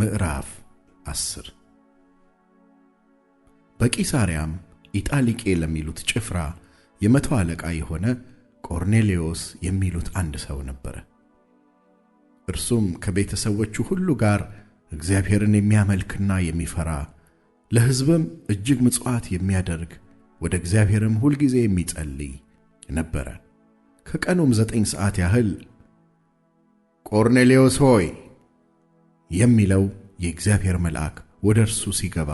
ምዕራፍ 10 በቂሳርያም ኢጣሊቄ ለሚሉት ጭፍራ የመቶ አለቃ የሆነ ቆርኔሌዎስ የሚሉት አንድ ሰው ነበረ። እርሱም ከቤተሰቦቹ ሁሉ ጋር እግዚአብሔርን የሚያመልክና የሚፈራ ለሕዝብም እጅግ ምጽዋት የሚያደርግ ወደ እግዚአብሔርም ሁል ጊዜ የሚጸልይ ነበረ። ከቀኑም 9 ሰዓት ያህል ቆርኔሌዎስ ሆይ የሚለው የእግዚአብሔር መልአክ ወደ እርሱ ሲገባ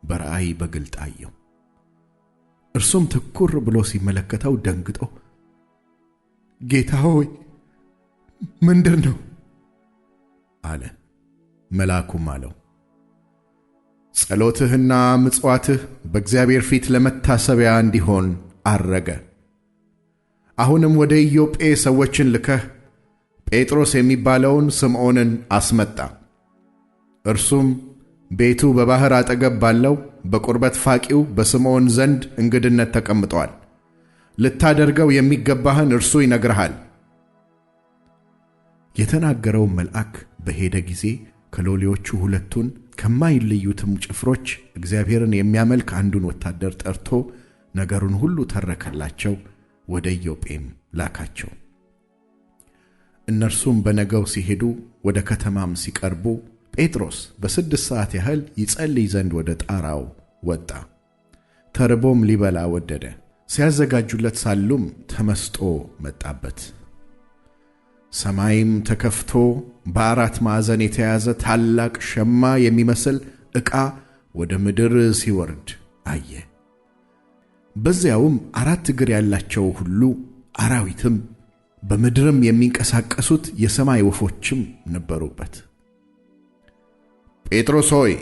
በራእይ በግልጥ አየው። እርሱም ትኩር ብሎ ሲመለከተው ደንግጦ ጌታ ሆይ ምንድር ነው አለ። መልአኩም አለው ጸሎትህና ምጽዋትህ በእግዚአብሔር ፊት ለመታሰቢያ እንዲሆን አረገ። አሁንም ወደ ኢዮጴ ሰዎችን ልከህ ጴጥሮስ የሚባለውን ስምዖንን አስመጣ። እርሱም ቤቱ በባህር አጠገብ ባለው በቁርበት ፋቂው በስምዖን ዘንድ እንግድነት ተቀምጧል። ልታደርገው የሚገባህን እርሱ ይነግርሃል። የተናገረው መልአክ በሄደ ጊዜ ከሎሌዎቹ ሁለቱን ከማይለዩትም ጭፍሮች እግዚአብሔርን የሚያመልክ አንዱን ወታደር ጠርቶ ነገሩን ሁሉ ተረከላቸው፣ ወደ ኢዮጴም ላካቸው። እነርሱም በነገው ሲሄዱ ወደ ከተማም ሲቀርቡ ጴጥሮስ በ6 ሰዓት ያህል ይጸልይ ዘንድ ወደ ጣራው ወጣ። ተርቦም ሊበላ ወደደ። ሲያዘጋጁለት ሳሉም ተመስጦ መጣበት። ሰማይም ተከፍቶ በአራት ማዕዘን የተያዘ ታላቅ ሸማ የሚመስል ዕቃ ወደ ምድር ሲወርድ አየ። በዚያውም 4 እግር ያላቸው ሁሉ አራዊትም በምድርም የሚንቀሳቀሱት የሰማይ ወፎችም ነበሩበት። ጴጥሮስ ሆይ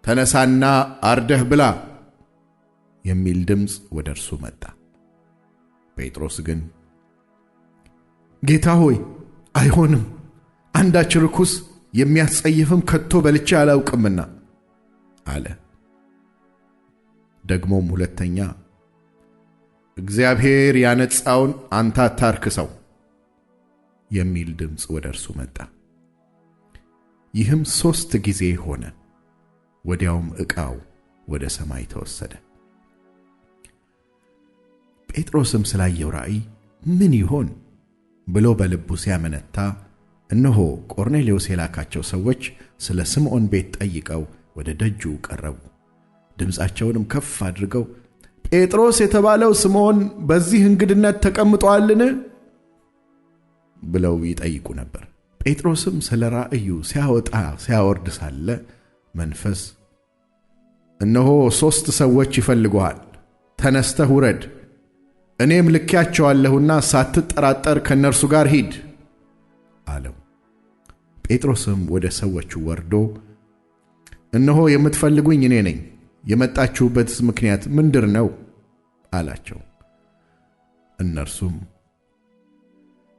ተነሳና አርደህ ብላ የሚል ድምፅ ወደ እርሱ መጣ። ጴጥሮስ ግን ጌታ ሆይ አይሆንም፣ አንዳች ርኩስ የሚያስጸይፍም ከቶ በልቼ አላውቅምና አለ። ደግሞም ሁለተኛ እግዚአብሔር ያነጻውን አንተ አታርክሰው የሚል ድምፅ ወደ እርሱ መጣ። ይህም 3 ጊዜ ሆነ። ወዲያውም ዕቃው ወደ ሰማይ ተወሰደ። ጴጥሮስም ስላየው ራእይ ምን ይሆን ብሎ በልቡ ሲያመነታ፣ እነሆ ቆርኔሌዎስ የላካቸው ሰዎች ስለ ስምዖን ቤት ጠይቀው ወደ ደጁ ቀረቡ። ድምፃቸውንም ከፍ አድርገው ጴጥሮስ የተባለው ስምዖን በዚህ እንግድነት ተቀምጧልን ብለው ይጠይቁ ነበር። ጴጥሮስም ስለ ራእዩ ሲያወጣ ሲያወርድ ሳለ መንፈስ እነሆ 3 ሰዎች ይፈልጉሃል፣ ተነስተህ ውረድ፣ እኔም ልኬያቸዋለሁና ሳትጠራጠር ከእነርሱ ጋር ሂድ አለው። ጴጥሮስም ወደ ሰዎቹ ወርዶ እነሆ የምትፈልጉኝ እኔ ነኝ፣ የመጣችሁበትስ ምክንያት ምንድር ነው አላቸው። እነርሱም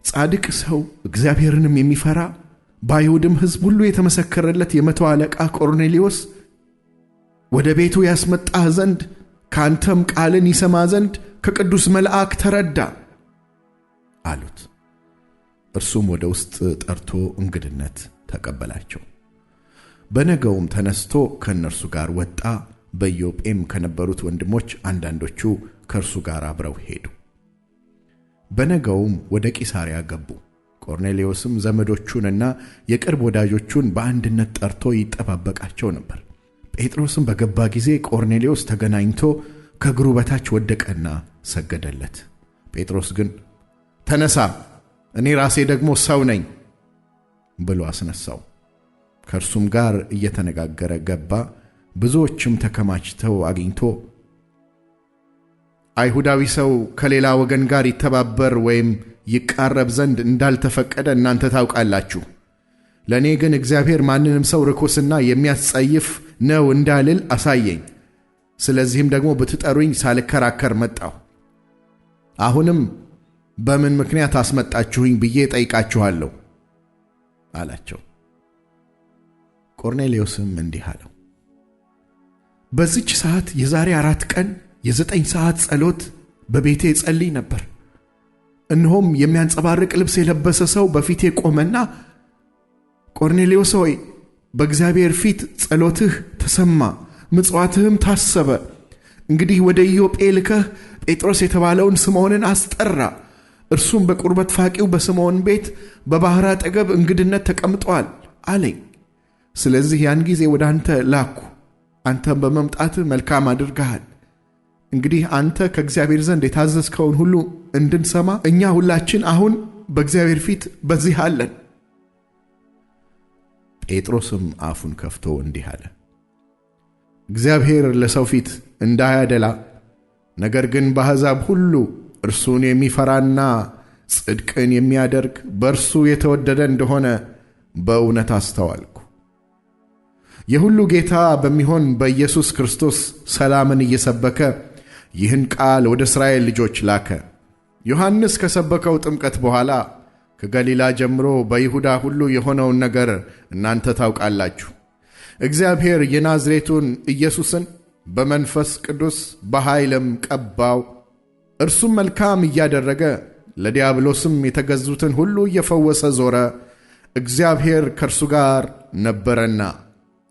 ጻድቅ ሰው እግዚአብሔርንም የሚፈራ በአይሁድም ሕዝብ ሁሉ የተመሰከረለት የመቶ አለቃ ቆርኔሌዎስ ወደ ቤቱ ያስመጣህ ዘንድ ከአንተም ቃልን ይሰማ ዘንድ ከቅዱስ መልአክ ተረዳ አሉት። እርሱም ወደ ውስጥ ጠርቶ እንግድነት ተቀበላቸው። በነገውም ተነስቶ ከእነርሱ ጋር ወጣ። በኢዮጴም ከነበሩት ወንድሞች አንዳንዶቹ ከእርሱ ጋር አብረው ሄዱ። በነገውም ወደ ቂሳርያ ገቡ። ቆርኔሌዎስም ዘመዶቹንና የቅርብ ወዳጆቹን በአንድነት ጠርቶ ይጠባበቃቸው ነበር። ጴጥሮስም በገባ ጊዜ ቆርኔሌዎስ ተገናኝቶ ከእግሩ በታች ወደቀና ሰገደለት። ጴጥሮስ ግን ተነሳ፣ እኔ ራሴ ደግሞ ሰው ነኝ ብሎ አስነሳው። ከእርሱም ጋር እየተነጋገረ ገባ። ብዙዎችም ተከማችተው አግኝቶ አይሁዳዊ ሰው ከሌላ ወገን ጋር ይተባበር ወይም ይቃረብ ዘንድ እንዳልተፈቀደ እናንተ ታውቃላችሁ። ለእኔ ግን እግዚአብሔር ማንንም ሰው ርኩስና የሚያስጸይፍ ነው እንዳልል አሳየኝ። ስለዚህም ደግሞ ብትጠሩኝ ሳልከራከር መጣሁ። አሁንም በምን ምክንያት አስመጣችሁኝ ብዬ ጠይቃችኋለሁ አላቸው። ቆርኔሌዎስም እንዲህ አለው፣ በዚች ሰዓት የዛሬ 4 ቀን የ9 ሰዓት ጸሎት በቤቴ ጸልይ ነበር። እነሆም የሚያንጸባርቅ ልብስ የለበሰ ሰው በፊቴ ቆመና ቆርኔሌዎስ ሆይ በእግዚአብሔር ፊት ጸሎትህ ተሰማ፣ ምጽዋትህም ታሰበ። እንግዲህ ወደ ኢዮጴ ልከህ ጴጥሮስ የተባለውን ስምዖንን አስጠራ። እርሱም በቁርበት ፋቂው በስምዖን ቤት በባሕር አጠገብ እንግድነት ተቀምጧል አለኝ። ስለዚህ ያን ጊዜ ወደ አንተ ላኩ። አንተም በመምጣትህ መልካም አድርገሃል። እንግዲህ አንተ ከእግዚአብሔር ዘንድ የታዘዝከውን ሁሉ እንድንሰማ እኛ ሁላችን አሁን በእግዚአብሔር ፊት በዚህ አለን። ጴጥሮስም አፉን ከፍቶ እንዲህ አለ፣ እግዚአብሔር ለሰው ፊት እንዳያደላ፣ ነገር ግን በአሕዛብ ሁሉ እርሱን የሚፈራና ጽድቅን የሚያደርግ በእርሱ የተወደደ እንደሆነ በእውነት አስተዋልኩ። የሁሉ ጌታ በሚሆን በኢየሱስ ክርስቶስ ሰላምን እየሰበከ ይህን ቃል ወደ እስራኤል ልጆች ላከ። ዮሐንስ ከሰበከው ጥምቀት በኋላ ከገሊላ ጀምሮ በይሁዳ ሁሉ የሆነውን ነገር እናንተ ታውቃላችሁ። እግዚአብሔር የናዝሬቱን ኢየሱስን በመንፈስ ቅዱስ በኃይልም ቀባው። እርሱም መልካም እያደረገ ለዲያብሎስም የተገዙትን ሁሉ እየፈወሰ ዞረ። እግዚአብሔር ከእርሱ ጋር ነበረና።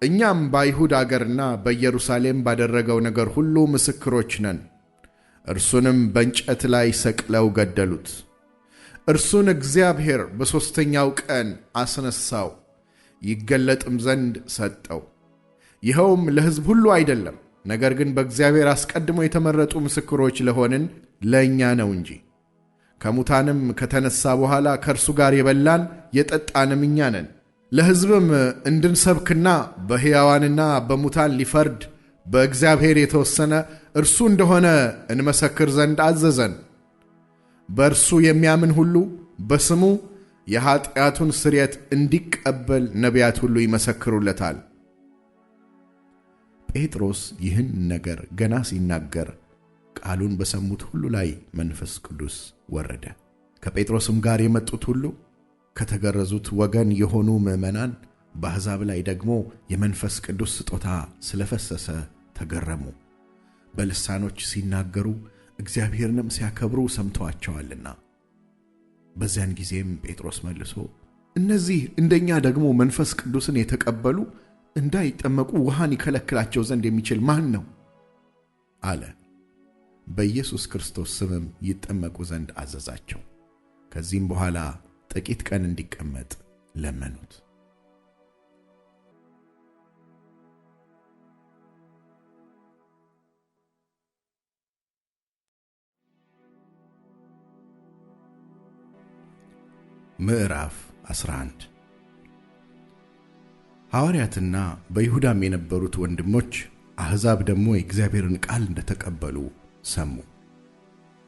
እኛም በአይሁድ አገርና በኢየሩሳሌም ባደረገው ነገር ሁሉ ምስክሮች ነን። እርሱንም በእንጨት ላይ ሰቅለው ገደሉት። እርሱን እግዚአብሔር በሦስተኛው ቀን አስነሳው፣ ይገለጥም ዘንድ ሰጠው። ይኸውም ለሕዝብ ሁሉ አይደለም፣ ነገር ግን በእግዚአብሔር አስቀድሞ የተመረጡ ምስክሮች ለሆንን ለእኛ ነው እንጂ። ከሙታንም ከተነሳ በኋላ ከእርሱ ጋር የበላን የጠጣንም እኛ ነን። ለሕዝብም እንድንሰብክና በሕያዋንና በሙታን ሊፈርድ በእግዚአብሔር የተወሰነ እርሱ እንደሆነ እንመሰክር ዘንድ አዘዘን። በእርሱ የሚያምን ሁሉ በስሙ የኃጢአቱን ስርየት እንዲቀበል ነቢያት ሁሉ ይመሰክሩለታል። ጴጥሮስ ይህን ነገር ገና ሲናገር ቃሉን በሰሙት ሁሉ ላይ መንፈስ ቅዱስ ወረደ። ከጴጥሮስም ጋር የመጡት ሁሉ ከተገረዙት ወገን የሆኑ ምዕመናን በአሕዛብ ላይ ደግሞ የመንፈስ ቅዱስ ስጦታ ስለፈሰሰ ተገረሙ። በልሳኖች ሲናገሩ እግዚአብሔርንም ሲያከብሩ ሰምተዋቸዋልና። በዚያን ጊዜም ጴጥሮስ መልሶ እነዚህ እንደኛ ደግሞ መንፈስ ቅዱስን የተቀበሉ እንዳይጠመቁ ውሃን ይከለክላቸው ዘንድ የሚችል ማን ነው? አለ። በኢየሱስ ክርስቶስ ስምም ይጠመቁ ዘንድ አዘዛቸው። ከዚህም በኋላ ጥቂት ቀን እንዲቀመጥ ለመኑት። ምዕራፍ 11 ሐዋርያትና በይሁዳም የነበሩት ወንድሞች አሕዛብ ደግሞ የእግዚአብሔርን ቃል እንደተቀበሉ ሰሙ።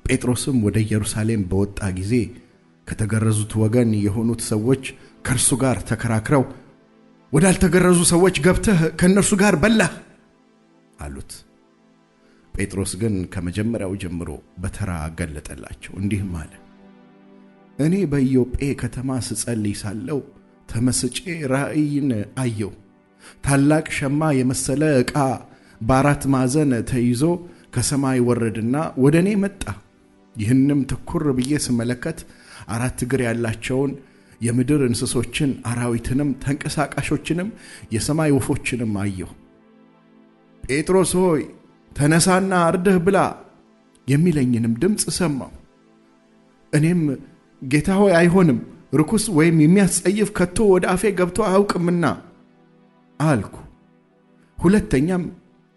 ጴጥሮስም ወደ ኢየሩሳሌም በወጣ ጊዜ ከተገረዙት ወገን የሆኑት ሰዎች ከእርሱ ጋር ተከራክረው ወዳልተገረዙ ሰዎች ገብተህ ከእነርሱ ጋር በላህ አሉት። ጴጥሮስ ግን ከመጀመሪያው ጀምሮ በተራ ገለጠላቸው፣ እንዲህም አለ፣ እኔ በኢዮጴ ከተማ ስጸልይ ሳለሁ ተመስጬ ራእይን አየሁ። ታላቅ ሸማ የመሰለ ዕቃ በአራት ማዕዘን ተይዞ ከሰማይ ወረድና ወደ እኔ መጣ። ይህንም ትኩር ብዬ ስመለከት አራት እግር ያላቸውን የምድር እንስሶችን፣ አራዊትንም፣ ተንቀሳቃሾችንም፣ የሰማይ ወፎችንም አየሁ። ጴጥሮስ ሆይ ተነሳና አርደህ ብላ የሚለኝንም ድምፅ ሰማሁ። እኔም ጌታ ሆይ አይሆንም፣ ርኩስ ወይም የሚያስጸይፍ ከቶ ወደ አፌ ገብቶ አያውቅምና አልኩ። ሁለተኛም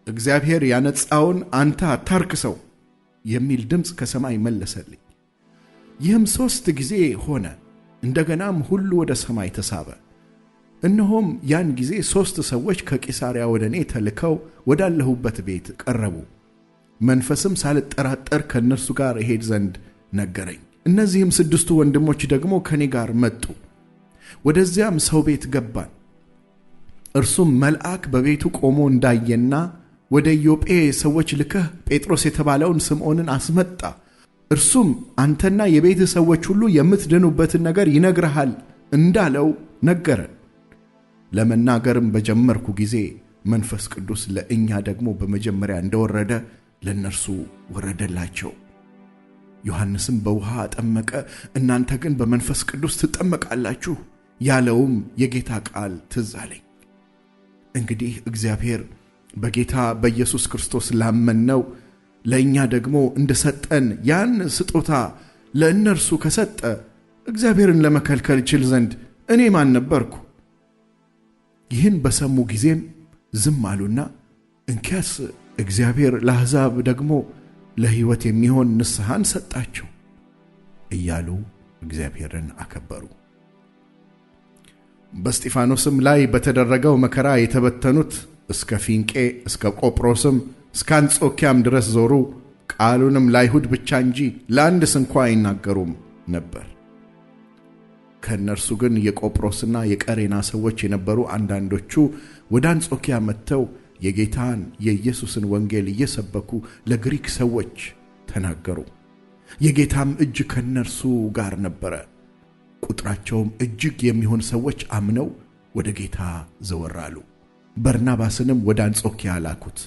እግዚአብሔር ያነጻውን አንተ አታርክሰው የሚል ድምፅ ከሰማይ መለሰልኝ። ይህም 3 ጊዜ ሆነ። እንደገናም ሁሉ ወደ ሰማይ ተሳበ። እነሆም ያን ጊዜ 3 ሰዎች ከቂሳርያ ወደ እኔ ተልከው ወዳለሁበት ቤት ቀረቡ። መንፈስም ሳልጠራጠር ከእነርሱ ጋር እሄድ ዘንድ ነገረኝ። እነዚህም 6 ወንድሞች ደግሞ ከኔ ጋር መጡ። ወደዚያም ሰው ቤት ገባን። እርሱም መልአክ በቤቱ ቆሞ እንዳየና ወደ ኢዮጴ ሰዎች ልከህ ጴጥሮስ የተባለውን ስምዖንን አስመጣ፣ እርሱም አንተና የቤት ሰዎች ሁሉ የምትድኑበትን ነገር ይነግርሃል እንዳለው ነገረን። ለመናገርም በጀመርኩ ጊዜ መንፈስ ቅዱስ ለእኛ ደግሞ በመጀመሪያ እንደወረደ ለእነርሱ ወረደላቸው። ዮሐንስም በውሃ አጠመቀ፣ እናንተ ግን በመንፈስ ቅዱስ ትጠመቃላችሁ ያለውም የጌታ ቃል ትዝ አለኝ። እንግዲህ እግዚአብሔር በጌታ በኢየሱስ ክርስቶስ ላመንነው ለእኛ ደግሞ እንደሰጠን ያን ስጦታ ለእነርሱ ከሰጠ እግዚአብሔርን ለመከልከል ይችል ዘንድ እኔ ማን ነበርኩ? ይህን በሰሙ ጊዜም ዝም አሉና እንኪያስ እግዚአብሔር ለአሕዛብ ደግሞ ለሕይወት የሚሆን ንስሐን ሰጣቸው እያሉ እግዚአብሔርን አከበሩ። በስጢፋኖስም ላይ በተደረገው መከራ የተበተኑት እስከ ፊንቄ እስከ ቆጵሮስም እስከ አንጾኪያም ድረስ ዞሩ። ቃሉንም ለአይሁድ ብቻ እንጂ ለአንድ ስንኳ አይናገሩም ነበር። ከእነርሱ ግን የቆጵሮስና የቀሬና ሰዎች የነበሩ አንዳንዶቹ ወደ አንጾኪያ መጥተው የጌታን የኢየሱስን ወንጌል እየሰበኩ ለግሪክ ሰዎች ተናገሩ። የጌታም እጅ ከእነርሱ ጋር ነበረ። ቁጥራቸውም እጅግ የሚሆን ሰዎች አምነው ወደ ጌታ ዘወር አሉ። በርናባስንም ወደ አንጾኪያ ላኩት።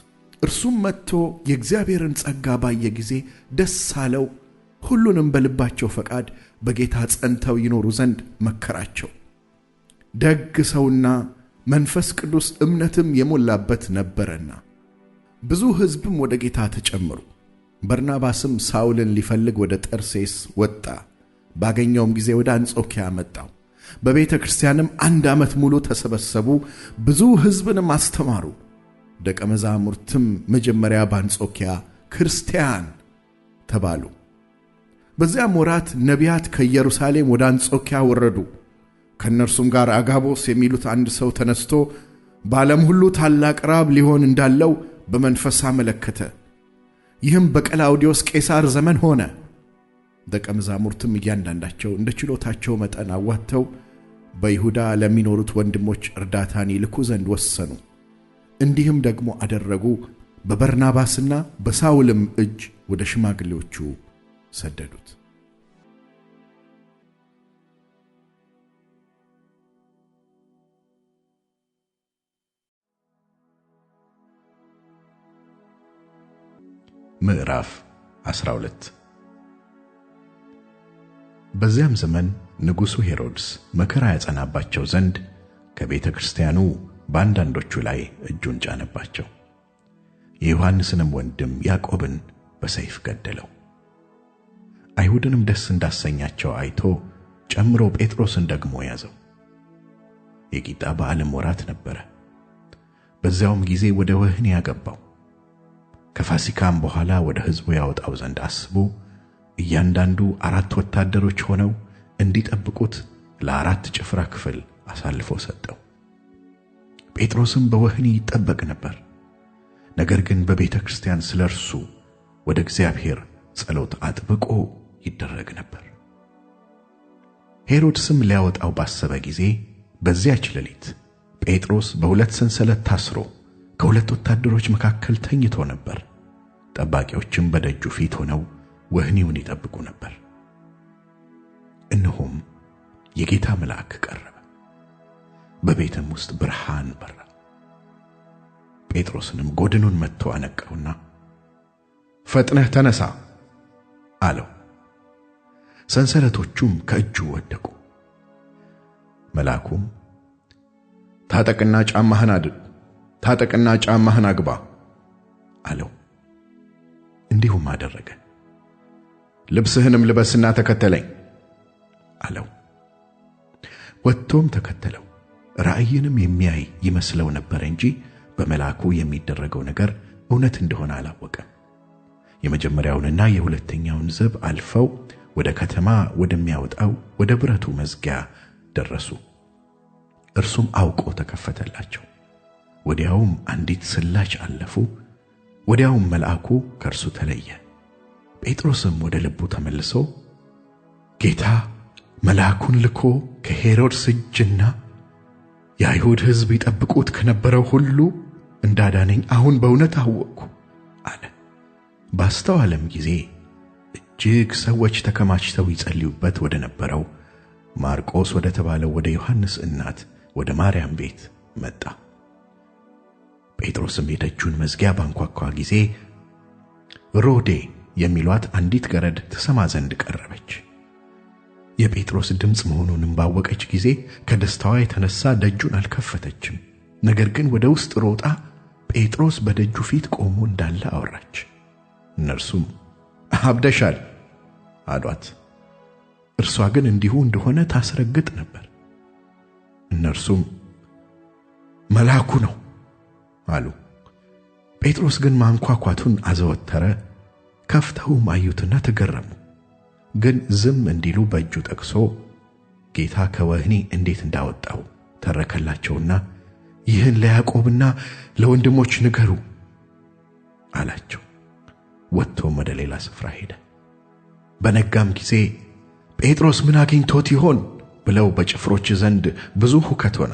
እርሱም መጥቶ የእግዚአብሔርን ጸጋ ባየ ጊዜ ደስ አለው። ሁሉንም በልባቸው ፈቃድ በጌታ ጸንተው ይኖሩ ዘንድ መከራቸው። ደግ ሰውና መንፈስ ቅዱስ እምነትም የሞላበት ነበረና ብዙ ሕዝብም ወደ ጌታ ተጨመሩ። በርናባስም ሳውልን ሊፈልግ ወደ ጠርሴስ ወጣ። ባገኘውም ጊዜ ወደ አንጾኪያ መጣው። በቤተ ክርስቲያንም 1 ዓመት ሙሉ ተሰበሰቡ። ብዙ ሕዝብንም አስተማሩ። ደቀ መዛሙርትም መጀመሪያ በአንጾኪያ ክርስቲያን ተባሉ። በዚያም ወራት ነቢያት ከኢየሩሳሌም ወደ አንጾኪያ ወረዱ። ከእነርሱም ጋር አጋቦስ የሚሉት አንድ ሰው ተነስቶ በዓለም ሁሉ ታላቅ ራብ ሊሆን እንዳለው በመንፈስ አመለከተ። ይህም በቀላውዲዮስ ቄሳር ዘመን ሆነ። ደቀ መዛሙርትም እያንዳንዳቸው እንደ ችሎታቸው መጠን አዋጥተው በይሁዳ ለሚኖሩት ወንድሞች እርዳታን ይልኩ ዘንድ ወሰኑ። እንዲህም ደግሞ አደረጉ። በበርናባስና በሳውልም እጅ ወደ ሽማግሌዎቹ ሰደዱት። ምዕራፍ 12 በዚያም ዘመን ንጉሡ ሄሮድስ መከራ ያጸናባቸው ዘንድ ከቤተ ክርስቲያኑ በአንዳንዶቹ ላይ እጁን ጫነባቸው። የዮሐንስንም ወንድም ያዕቆብን በሰይፍ ገደለው። አይሁድንም ደስ እንዳሰኛቸው አይቶ ጨምሮ ጴጥሮስን ደግሞ ያዘው። የቂጣ በዓልም ወራት ነበረ። በዚያውም ጊዜ ወደ ወህኒ ያገባው። ከፋሲካም በኋላ ወደ ሕዝቡ ያወጣው ዘንድ አስቦ እያንዳንዱ 4 ወታደሮች ሆነው እንዲጠብቁት ለ4 ጭፍራ ክፍል አሳልፎ ሰጠው። ጴጥሮስም በወህኒ ይጠበቅ ነበር። ነገር ግን በቤተ ክርስቲያን ስለ እርሱ ወደ እግዚአብሔር ጸሎት አጥብቆ ይደረግ ነበር። ሄሮድስም ሊያወጣው ባሰበ ጊዜ በዚያች ሌሊት ጴጥሮስ በ2 ሰንሰለት ታስሮ ከ2 ወታደሮች መካከል ተኝቶ ነበር። ጠባቂዎችም በደጁ ፊት ሆነው ወህኒውን ይጠብቁ ነበር። እነሆም የጌታ መልአክ ቀረበ፣ በቤትም ውስጥ ብርሃን በራ። ጴጥሮስንም ጎድኑን መትቶ አነቃውና ፈጥነህ ተነሳ አለው። ሰንሰለቶቹም ከእጁ ወደቁ። መልአኩም ታጠቅና ጫማህን አግባ አለው። እንዲሁም አደረገ። ልብስህንም ልበስና ተከተለኝ አለው። ወጥቶም ተከተለው። ራእይንም የሚያይ ይመስለው ነበር እንጂ በመልአኩ የሚደረገው ነገር እውነት እንደሆነ አላወቀም። የመጀመሪያውንና የሁለተኛውን ዘብ አልፈው ወደ ከተማ ወደሚያወጣው ወደ ብረቱ መዝጊያ ደረሱ። እርሱም አውቆ ተከፈተላቸው። ወዲያውም አንዲት ስላች አለፉ። ወዲያውም መልአኩ ከእርሱ ተለየ። ጴጥሮስም ወደ ልቡ ተመልሶ ጌታ መልአኩን ልኮ ከሄሮድስ እጅና የአይሁድ ሕዝብ ይጠብቁት ከነበረው ሁሉ እንዳዳነኝ አሁን በእውነት አወቅኩ አለ። ባስተዋለም ጊዜ እጅግ ሰዎች ተከማችተው ይጸልዩበት ወደ ነበረው ማርቆስ ወደ ተባለው ወደ ዮሐንስ እናት ወደ ማርያም ቤት መጣ። ጴጥሮስም የደጁን መዝጊያ ባንኳኳ ጊዜ ሮዴ የሚሏት አንዲት ገረድ ትሰማ ዘንድ ቀረበች። የጴጥሮስ ድምፅ መሆኑንም ባወቀች ጊዜ ከደስታዋ የተነሳ ደጁን አልከፈተችም። ነገር ግን ወደ ውስጥ ሮጣ ጴጥሮስ በደጁ ፊት ቆሞ እንዳለ አወራች። እነርሱም አብደሻል አሏት። እርሷ ግን እንዲሁ እንደሆነ ታስረግጥ ነበር። እነርሱም መልአኩ ነው አሉ። ጴጥሮስ ግን ማንኳኳቱን አዘወተረ። ከፍተውም አዩትና ተገረሙ። ግን ዝም እንዲሉ በእጁ ጠቅሶ ጌታ ከወህኒ እንዴት እንዳወጣው ተረከላቸውና ይህን ለያዕቆብና ለወንድሞች ንገሩ አላቸው። ወጥቶም ወደ ሌላ ስፍራ ሄደ። በነጋም ጊዜ ጴጥሮስ ምን አግኝቶት ይሆን ብለው በጭፍሮች ዘንድ ብዙ ሁከት ሆነ።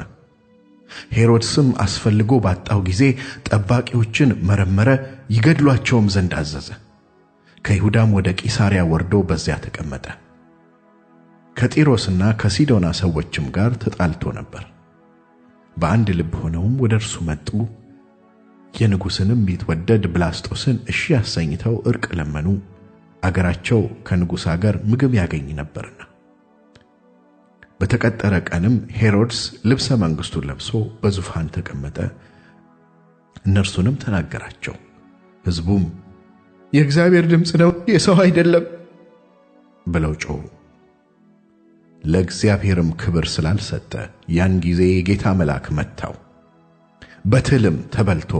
ሄሮድስም አስፈልጎ ባጣው ጊዜ ጠባቂዎችን መረመረ፣ ይገድሏቸውም ዘንድ አዘዘ። ከይሁዳም ወደ ቂሳርያ ወርዶ በዚያ ተቀመጠ። ከጢሮስና ከሲዶና ሰዎችም ጋር ተጣልቶ ነበር። በአንድ ልብ ሆነውም ወደ እርሱ መጡ። የንጉሥንም ቢትወደድ ብላስጦስን እሺ አሰኝተው ዕርቅ ለመኑ፣ አገራቸው ከንጉሥ አገር ምግብ ያገኝ ነበርና። በተቀጠረ ቀንም ሄሮድስ ልብሰ መንግሥቱን ለብሶ በዙፋን ተቀመጠ። እነርሱንም ተናገራቸው። ሕዝቡም የእግዚአብሔር ድምፅ ነው የሰው አይደለም ብለው ጮኹ። ለእግዚአብሔርም ክብር ስላልሰጠ ያን ጊዜ የጌታ መልአክ መታው፣ በትልም ተበልቶ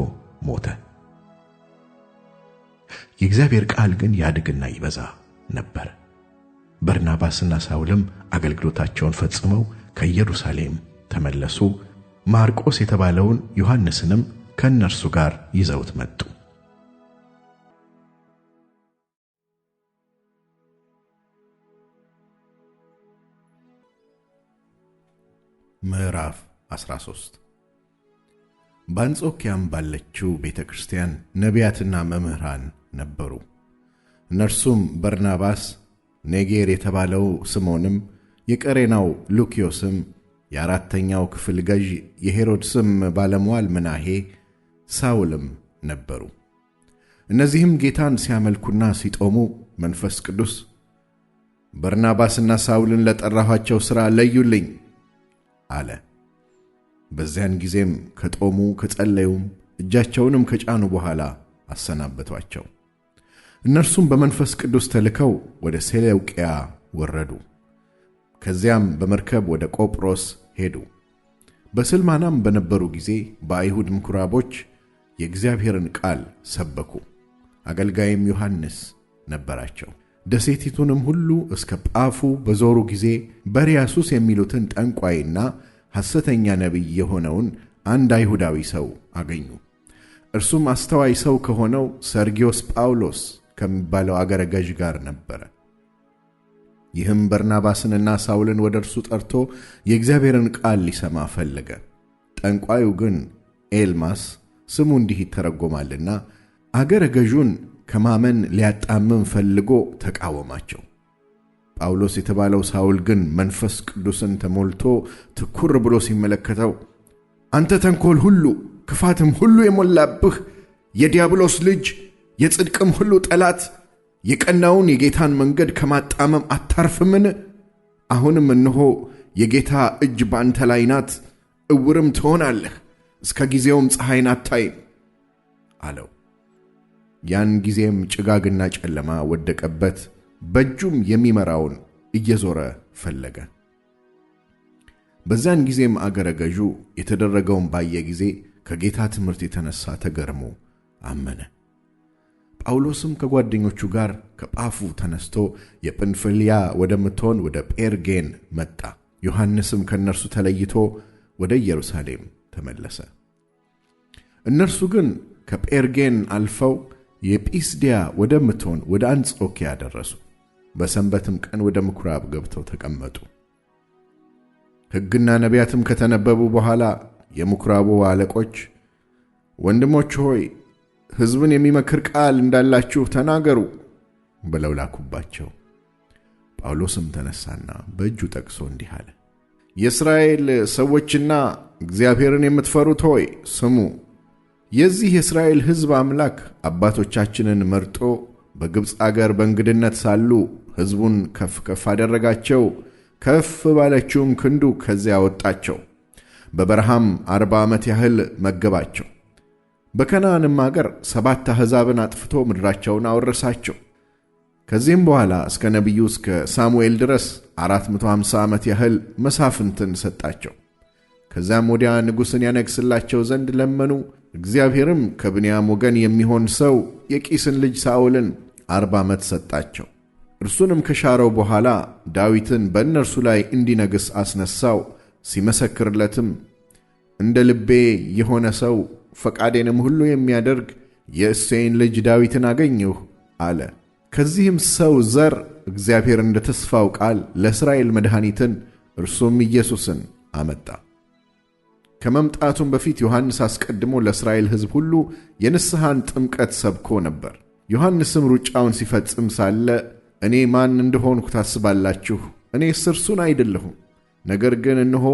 ሞተ። የእግዚአብሔር ቃል ግን ያድግና ይበዛ ነበር። በርናባስና ሳውልም አገልግሎታቸውን ፈጽመው ከኢየሩሳሌም ተመለሱ። ማርቆስ የተባለውን ዮሐንስንም ከእነርሱ ጋር ይዘውት መጡ። ምዕራፍ 13 በአንጾኪያም ባለችው ቤተ ክርስቲያን ነቢያትና መምህራን ነበሩ። እነርሱም በርናባስ፣ ኔጌር የተባለው ስምዖንም፣ የቀሬናው ሉኪዮስም፣ የአራተኛው ክፍል ገዥ የሄሮድስም ባለሟል ምናሄ፣ ሳውልም ነበሩ። እነዚህም ጌታን ሲያመልኩና ሲጦሙ መንፈስ ቅዱስ በርናባስና ሳውልን ለጠራኋቸው ሥራ ለዩልኝ አለ። በዚያን ጊዜም ከጦሙ ከጸለዩም እጃቸውንም ከጫኑ በኋላ አሰናበቷቸው። እነርሱም በመንፈስ ቅዱስ ተልከው ወደ ሴሌውቅያ ወረዱ። ከዚያም በመርከብ ወደ ቆጵሮስ ሄዱ። በስልማናም በነበሩ ጊዜ በአይሁድ ምኵራቦች የእግዚአብሔርን ቃል ሰበኩ። አገልጋይም ዮሐንስ ነበራቸው። ደሴቲቱንም ሁሉ እስከ ጳፉ በዞሩ ጊዜ በርያሱስ የሚሉትን ጠንቋይና ሐሰተኛ ነቢይ የሆነውን አንድ አይሁዳዊ ሰው አገኙ። እርሱም አስተዋይ ሰው ከሆነው ሰርጊዮስ ጳውሎስ ከሚባለው አገረ ገዥ ጋር ነበረ። ይህም በርናባስንና ሳውልን ወደ እርሱ ጠርቶ የእግዚአብሔርን ቃል ሊሰማ ፈለገ። ጠንቋዩ ግን ኤልማስ ስሙ እንዲህ ይተረጎማልና አገረ ገዡን ከማመን ሊያጣምም ፈልጎ ተቃወማቸው። ጳውሎስ የተባለው ሳውል ግን መንፈስ ቅዱስን ተሞልቶ ትኩር ብሎ ሲመለከተው አንተ ተንኮል ሁሉ ክፋትም ሁሉ የሞላብህ የዲያብሎስ ልጅ የጽድቅም ሁሉ ጠላት የቀናውን የጌታን መንገድ ከማጣመም አታርፍምን? አሁንም እነሆ የጌታ እጅ ባንተ ላይ ናት፣ እውርም ትሆናለህ፣ እስከ ጊዜውም ፀሐይን አታይም አለው። ያን ጊዜም ጭጋግና ጨለማ ወደቀበት፣ በእጁም የሚመራውን እየዞረ ፈለገ። በዚያን ጊዜም አገረ ገዡ የተደረገውን ባየ ጊዜ ከጌታ ትምህርት የተነሳ ተገርሞ አመነ። ጳውሎስም ከጓደኞቹ ጋር ከጳፉ ተነስቶ የጵንፍልያ ወደምትሆን ወደ ጴርጌን መጣ። ዮሐንስም ከእነርሱ ተለይቶ ወደ ኢየሩሳሌም ተመለሰ። እነርሱ ግን ከጴርጌን አልፈው የጲስድያ ወደምትሆን ወደ አንጾኪያ ደረሱ። በሰንበትም ቀን ወደ ምኵራብ ገብተው ተቀመጡ። ሕግና ነቢያትም ከተነበቡ በኋላ የምኵራቡ አለቆች ወንድሞች ሆይ ሕዝብን የሚመክር ቃል እንዳላችሁ ተናገሩ ብለው ላኩባቸው። ጳውሎስም ተነሳና በእጁ ጠቅሶ እንዲህ አለ። የእስራኤል ሰዎችና እግዚአብሔርን የምትፈሩት ሆይ ስሙ። የዚህ የእስራኤል ሕዝብ አምላክ አባቶቻችንን መርጦ በግብፅ አገር በእንግድነት ሳሉ ሕዝቡን ከፍ ከፍ አደረጋቸው፣ ከፍ ባለችውም ክንዱ ከዚያ ወጣቸው። በበረሃም 40 ዓመት ያህል መገባቸው። በከነዓንም አገር 7 አሕዛብን አጥፍቶ ምድራቸውን አወረሳቸው። ከዚህም በኋላ እስከ ነቢዩ እስከ ሳሙኤል ድረስ 450 ዓመት ያህል መሳፍንትን ሰጣቸው። ከዚያም ወዲያ ንጉሥን ያነግሥላቸው ዘንድ ለመኑ። እግዚአብሔርም ከብንያም ወገን የሚሆን ሰው የቂስን ልጅ ሳኦልን 40 ዓመት ሰጣቸው። እርሱንም ከሻረው በኋላ ዳዊትን በእነርሱ ላይ እንዲነግሥ አስነሳው። ሲመሰክርለትም እንደ ልቤ የሆነ ሰው ፈቃዴንም ሁሉ የሚያደርግ የእሴይን ልጅ ዳዊትን አገኘሁ አለ። ከዚህም ሰው ዘር እግዚአብሔር እንደ ተስፋው ቃል ለእስራኤል መድኃኒትን እርሱም ኢየሱስን አመጣ። ከመምጣቱም በፊት ዮሐንስ አስቀድሞ ለእስራኤል ሕዝብ ሁሉ የንስሐን ጥምቀት ሰብኮ ነበር። ዮሐንስም ሩጫውን ሲፈጽም ሳለ እኔ ማን እንደሆንኩ ታስባላችሁ? እኔስ እርሱን አይደለሁም። ነገር ግን እነሆ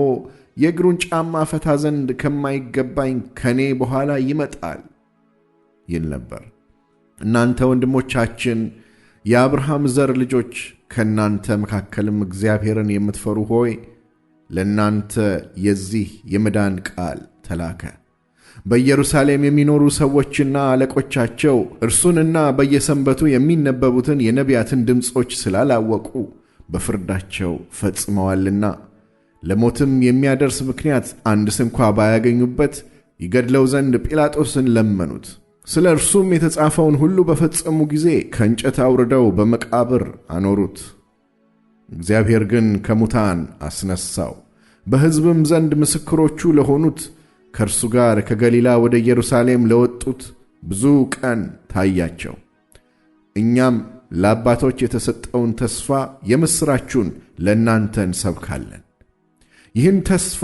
የእግሩን ጫማ ፈታ ዘንድ ከማይገባኝ ከኔ በኋላ ይመጣል ይል ነበር። እናንተ ወንድሞቻችን፣ የአብርሃም ዘር ልጆች፣ ከእናንተ መካከልም እግዚአብሔርን የምትፈሩ ሆይ ለእናንተ የዚህ የመዳን ቃል ተላከ። በኢየሩሳሌም የሚኖሩ ሰዎችና አለቆቻቸው እርሱንና በየሰንበቱ የሚነበቡትን የነቢያትን ድምፆች ስላላወቁ በፍርዳቸው ፈጽመዋልና ለሞትም የሚያደርስ ምክንያት አንድ ስንኳ ባያገኙበት ይገድለው ዘንድ ጲላጦስን ለመኑት። ስለ እርሱም የተጻፈውን ሁሉ በፈጸሙ ጊዜ ከእንጨት አውርደው በመቃብር አኖሩት። እግዚአብሔር ግን ከሙታን አስነሳው። በሕዝብም ዘንድ ምስክሮቹ ለሆኑት ከእርሱ ጋር ከገሊላ ወደ ኢየሩሳሌም ለወጡት ብዙ ቀን ታያቸው። እኛም ለአባቶች የተሰጠውን ተስፋ የምሥራቹን ለእናንተ እንሰብካለን። ይህን ተስፋ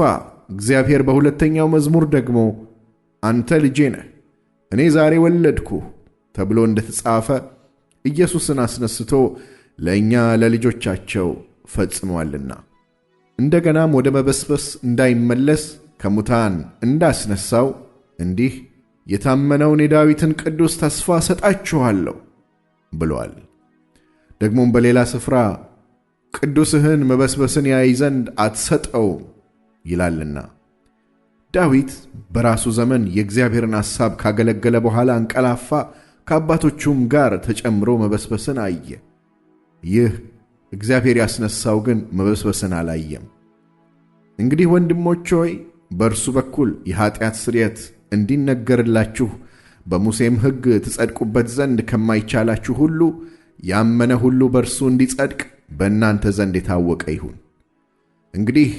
እግዚአብሔር በሁለተኛው መዝሙር ደግሞ አንተ ልጄ ነህ፣ እኔ ዛሬ ወለድኩህ ተብሎ እንደተጻፈ ኢየሱስን አስነስቶ ለእኛ ለልጆቻቸው ፈጽሟልና እንደገናም ወደ መበስበስ እንዳይመለስ ከሙታን እንዳስነሳው እንዲህ የታመነውን የዳዊትን ቅዱስ ተስፋ ሰጣችኋለሁ ብሏል። ደግሞም በሌላ ስፍራ ቅዱስህን መበስበስን ያይ ዘንድ አትሰጠውም ይላልና። ዳዊት በራሱ ዘመን የእግዚአብሔርን ሐሳብ ካገለገለ በኋላ አንቀላፋ፣ ከአባቶቹም ጋር ተጨምሮ መበስበስን አየ። ይህ እግዚአብሔር ያስነሳው ግን መበስበስን አላየም። እንግዲህ ወንድሞች ሆይ በእርሱ በኩል የኀጢአት ስርየት እንዲነገርላችሁ በሙሴም ሕግ ትጸድቁበት ዘንድ ከማይቻላችሁ ሁሉ ያመነ ሁሉ በእርሱ እንዲጸድቅ በእናንተ ዘንድ የታወቀ ይሁን። እንግዲህ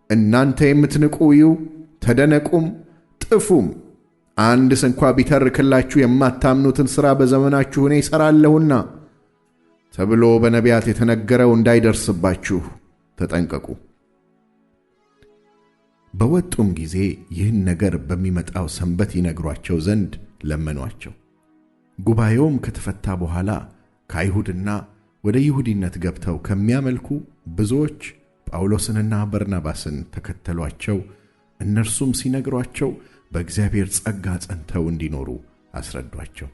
እናንተ የምትንቁ እዩ፣ ተደነቁም፣ ጥፉም። አንድ ስንኳ ቢተርክላችሁ የማታምኑትን ሥራ በዘመናችሁ እኔ እሠራለሁና ተብሎ በነቢያት የተነገረው እንዳይደርስባችሁ ተጠንቀቁ። በወጡም ጊዜ ይህን ነገር በሚመጣው ሰንበት ይነግሯቸው ዘንድ ለመኗቸው። ጉባኤውም ከተፈታ በኋላ ከአይሁድና ወደ ይሁዲነት ገብተው ከሚያመልኩ ብዙዎች ጳውሎስንና በርናባስን ተከተሏቸው። እነርሱም ሲነግሯቸው በእግዚአብሔር ጸጋ ጸንተው እንዲኖሩ አስረዷቸው።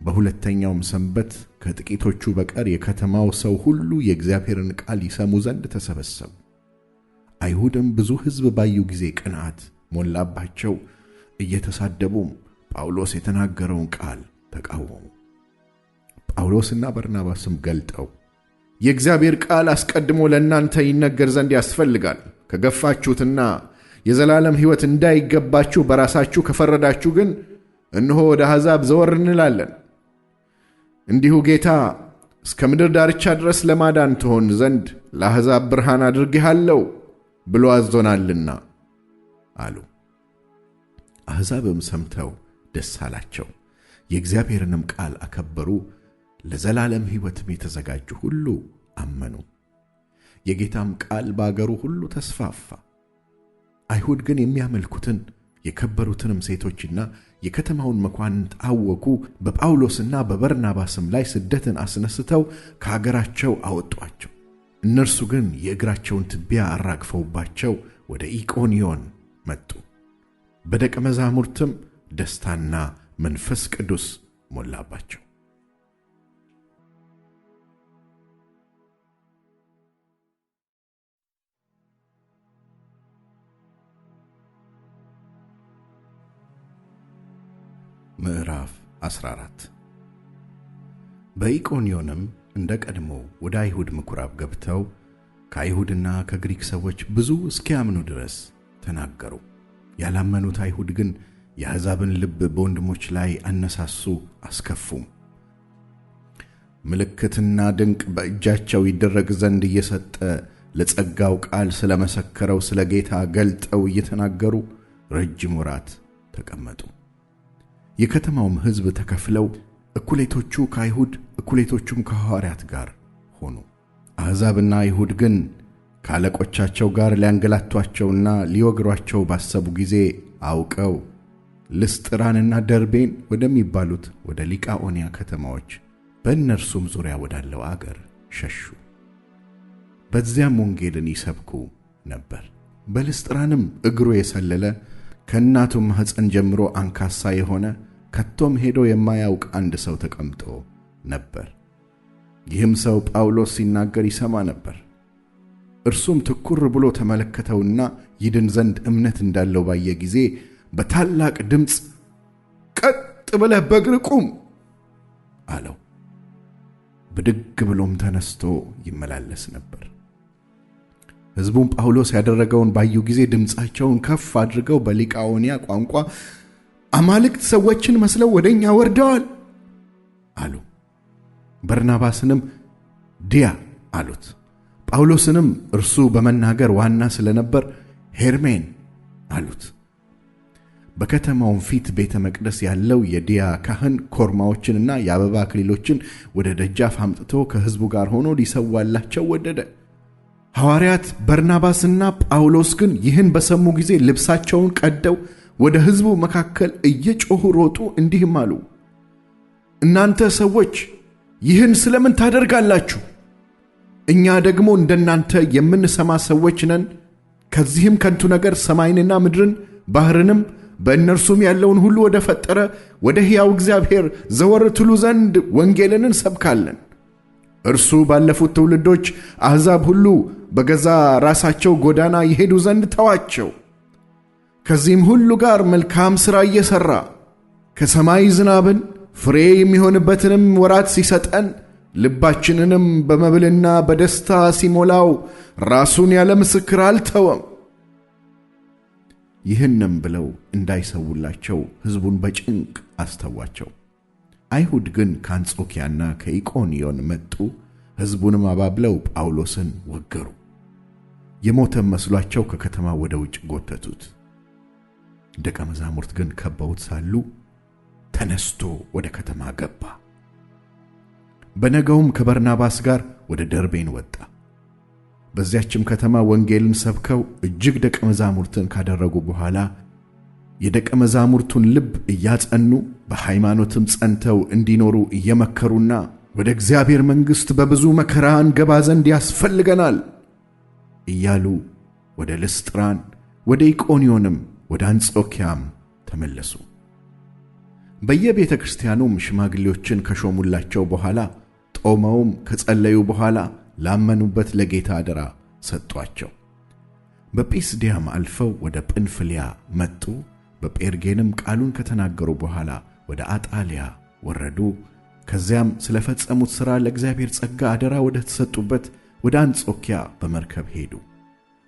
በሁለተኛውም ሰንበት ከጥቂቶቹ በቀር የከተማው ሰው ሁሉ የእግዚአብሔርን ቃል ይሰሙ ዘንድ ተሰበሰቡ። አይሁድም ብዙ ሕዝብ ባዩ ጊዜ ቅንዓት ሞላባቸው፣ እየተሳደቡም ጳውሎስ የተናገረውን ቃል ተቃወሙ። ጳውሎስና በርናባስም ገልጠው የእግዚአብሔር ቃል አስቀድሞ ለእናንተ ይነገር ዘንድ ያስፈልጋል፣ ከገፋችሁትና የዘላለም ሕይወት እንዳይገባችሁ በራሳችሁ ከፈረዳችሁ ግን እነሆ ወደ አሕዛብ ዘወር እንላለን። እንዲሁ ጌታ እስከ ምድር ዳርቻ ድረስ ለማዳን ትሆን ዘንድ ለአሕዛብ ብርሃን አድርጌሃለሁ ብሎ አዞናልና አሉ። አሕዛብም ሰምተው ደስ አላቸው፣ የእግዚአብሔርንም ቃል አከበሩ። ለዘላለም ሕይወትም የተዘጋጁ ሁሉ አመኑ። የጌታም ቃል በአገሩ ሁሉ ተስፋፋ። አይሁድ ግን የሚያመልኩትን የከበሩትንም ሴቶችና የከተማውን መኳንንት አወኩ። በጳውሎስና በበርናባስም ላይ ስደትን አስነስተው ከአገራቸው አወጧቸው። እነርሱ ግን የእግራቸውን ትቢያ አራግፈውባቸው ወደ ኢቆንዮን መጡ። በደቀ መዛሙርትም ደስታና መንፈስ ቅዱስ ሞላባቸው። ምዕራፍ 14 በኢቆንዮንም እንደ ቀድሞ ወደ አይሁድ ምኵራብ ገብተው ከአይሁድና ከግሪክ ሰዎች ብዙ እስኪያምኑ ድረስ ተናገሩ። ያላመኑት አይሁድ ግን የአሕዛብን ልብ በወንድሞች ላይ አነሳሱ፣ አስከፉም። ምልክትና ድንቅ በእጃቸው ይደረግ ዘንድ እየሰጠ ለጸጋው ቃል ስለመሰከረው ስለ ጌታ ገልጠው እየተናገሩ ረጅም ወራት ተቀመጡ። የከተማውም ሕዝብ ተከፍለው እኩሌቶቹ ከአይሁድ እኩሌቶቹም ከሐዋርያት ጋር ሆኑ። አሕዛብና አይሁድ ግን ከአለቆቻቸው ጋር ሊያንገላቷቸውና ሊወግሯቸው ባሰቡ ጊዜ አውቀው ልስጥራንና ደርቤን ወደሚባሉት ወደ ሊቃኦንያ ከተማዎች በእነርሱም ዙሪያ ወዳለው አገር ሸሹ። በዚያም ወንጌልን ይሰብኩ ነበር። በልስጥራንም እግሩ የሰለለ ከእናቱም ማኅፀን ጀምሮ አንካሳ የሆነ ከቶም ሄዶ የማያውቅ አንድ ሰው ተቀምጦ ነበር። ይህም ሰው ጳውሎስ ሲናገር ይሰማ ነበር። እርሱም ትኩር ብሎ ተመለከተውና ይድን ዘንድ እምነት እንዳለው ባየ ጊዜ በታላቅ ድምፅ ቀጥ ብለህ በእግር ቁም አለው። ብድግ ብሎም ተነስቶ ይመላለስ ነበር። ሕዝቡም ጳውሎስ ያደረገውን ባዩ ጊዜ ድምፃቸውን ከፍ አድርገው በሊቃኦንያ ቋንቋ አማልክት ሰዎችን መስለው ወደኛ ወርደዋል አሉ። በርናባስንም ዲያ አሉት። ጳውሎስንም እርሱ በመናገር ዋና ስለነበር ሄርሜን አሉት። በከተማውም ፊት ቤተ መቅደስ ያለው የዲያ ካህን ኮርማዎችንና የአበባ አክሊሎችን ወደ ደጃፍ አምጥቶ ከሕዝቡ ጋር ሆኖ ሊሰዋላቸው ወደደ። ሐዋርያት በርናባስና ጳውሎስ ግን ይህን በሰሙ ጊዜ ልብሳቸውን ቀደው ወደ ሕዝቡ መካከል እየጮኹ ሮጡ፣ እንዲህም አሉ፣ እናንተ ሰዎች ይህን ስለምን ታደርጋላችሁ? እኛ ደግሞ እንደናንተ የምንሰማ ሰዎች ነን። ከዚህም ከንቱ ነገር ሰማይንና ምድርን ባሕርንም በእነርሱም ያለውን ሁሉ ወደ ፈጠረ ወደ ሕያው እግዚአብሔር ዘወር ትሉ ዘንድ ወንጌልን እንሰብካለን። እርሱ ባለፉት ትውልዶች አሕዛብ ሁሉ በገዛ ራሳቸው ጎዳና ይሄዱ ዘንድ ተዋቸው። ከዚህም ሁሉ ጋር መልካም ሥራ እየሠራ ከሰማይ ዝናብን ፍሬ የሚሆንበትንም ወራት ሲሰጠን ልባችንንም በመብልና በደስታ ሲሞላው ራሱን ያለ ምስክር አልተወም። ይህንም ብለው እንዳይሰውላቸው ሕዝቡን በጭንቅ አስተዋቸው። አይሁድ ግን ከአንጾኪያና ከኢቆንዮን መጡ። ሕዝቡንም አባብለው ጳውሎስን ወገሩ። የሞተም መስሏቸው ከከተማ ወደ ውጭ ጎተቱት። ደቀ መዛሙርት ግን ከበውት ሳሉ ተነስቶ ወደ ከተማ ገባ። በነገውም ከበርናባስ ጋር ወደ ደርቤን ወጣ። በዚያችም ከተማ ወንጌልን ሰብከው እጅግ ደቀ መዛሙርትን ካደረጉ በኋላ የደቀ መዛሙርቱን ልብ እያጸኑ በሃይማኖትም ጸንተው እንዲኖሩ እየመከሩና ወደ እግዚአብሔር መንግሥት በብዙ መከራ እንገባ ዘንድ ያስፈልገናል እያሉ ወደ ልስጥራን ወደ ኢቆንዮንም ወደ አንጾኪያም ተመለሱ። በየቤተ ክርስቲያኑም ሽማግሌዎችን ከሾሙላቸው በኋላ ጦመውም ከጸለዩ በኋላ ላመኑበት ለጌታ አደራ ሰጧቸው። በጲስድያም አልፈው ወደ ጵንፍልያ መጡ። በጴርጌንም ቃሉን ከተናገሩ በኋላ ወደ አጣልያ ወረዱ። ከዚያም ስለፈጸሙት ሥራ ለእግዚአብሔር ጸጋ አደራ ወደ ተሰጡበት ወደ አንጾኪያ በመርከብ ሄዱ።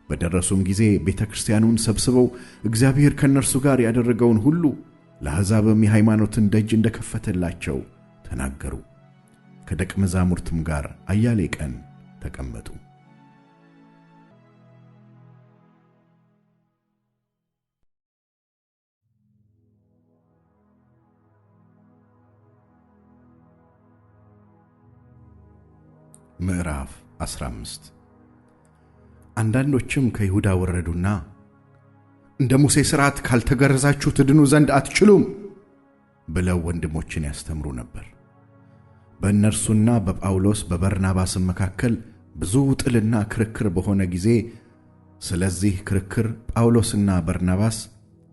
በደረሱም ጊዜ ቤተ ክርስቲያኑን ሰብስበው እግዚአብሔር ከእነርሱ ጋር ያደረገውን ሁሉ ለአሕዛብም የሃይማኖትን ደጅ እንደከፈተላቸው ተናገሩ። ከደቀ መዛሙርትም ጋር አያሌ ቀን ተቀመጡ። ምዕራፍ 15 አንዳንዶችም ከይሁዳ ወረዱና እንደ ሙሴ ሥርዓት ካልተገረዛችሁ ትድኑ ዘንድ አትችሉም ብለው ወንድሞችን ያስተምሩ ነበር። በእነርሱና በጳውሎስ በበርናባስም መካከል ብዙ ጥልና ክርክር በሆነ ጊዜ ስለዚህ ክርክር ጳውሎስና በርናባስ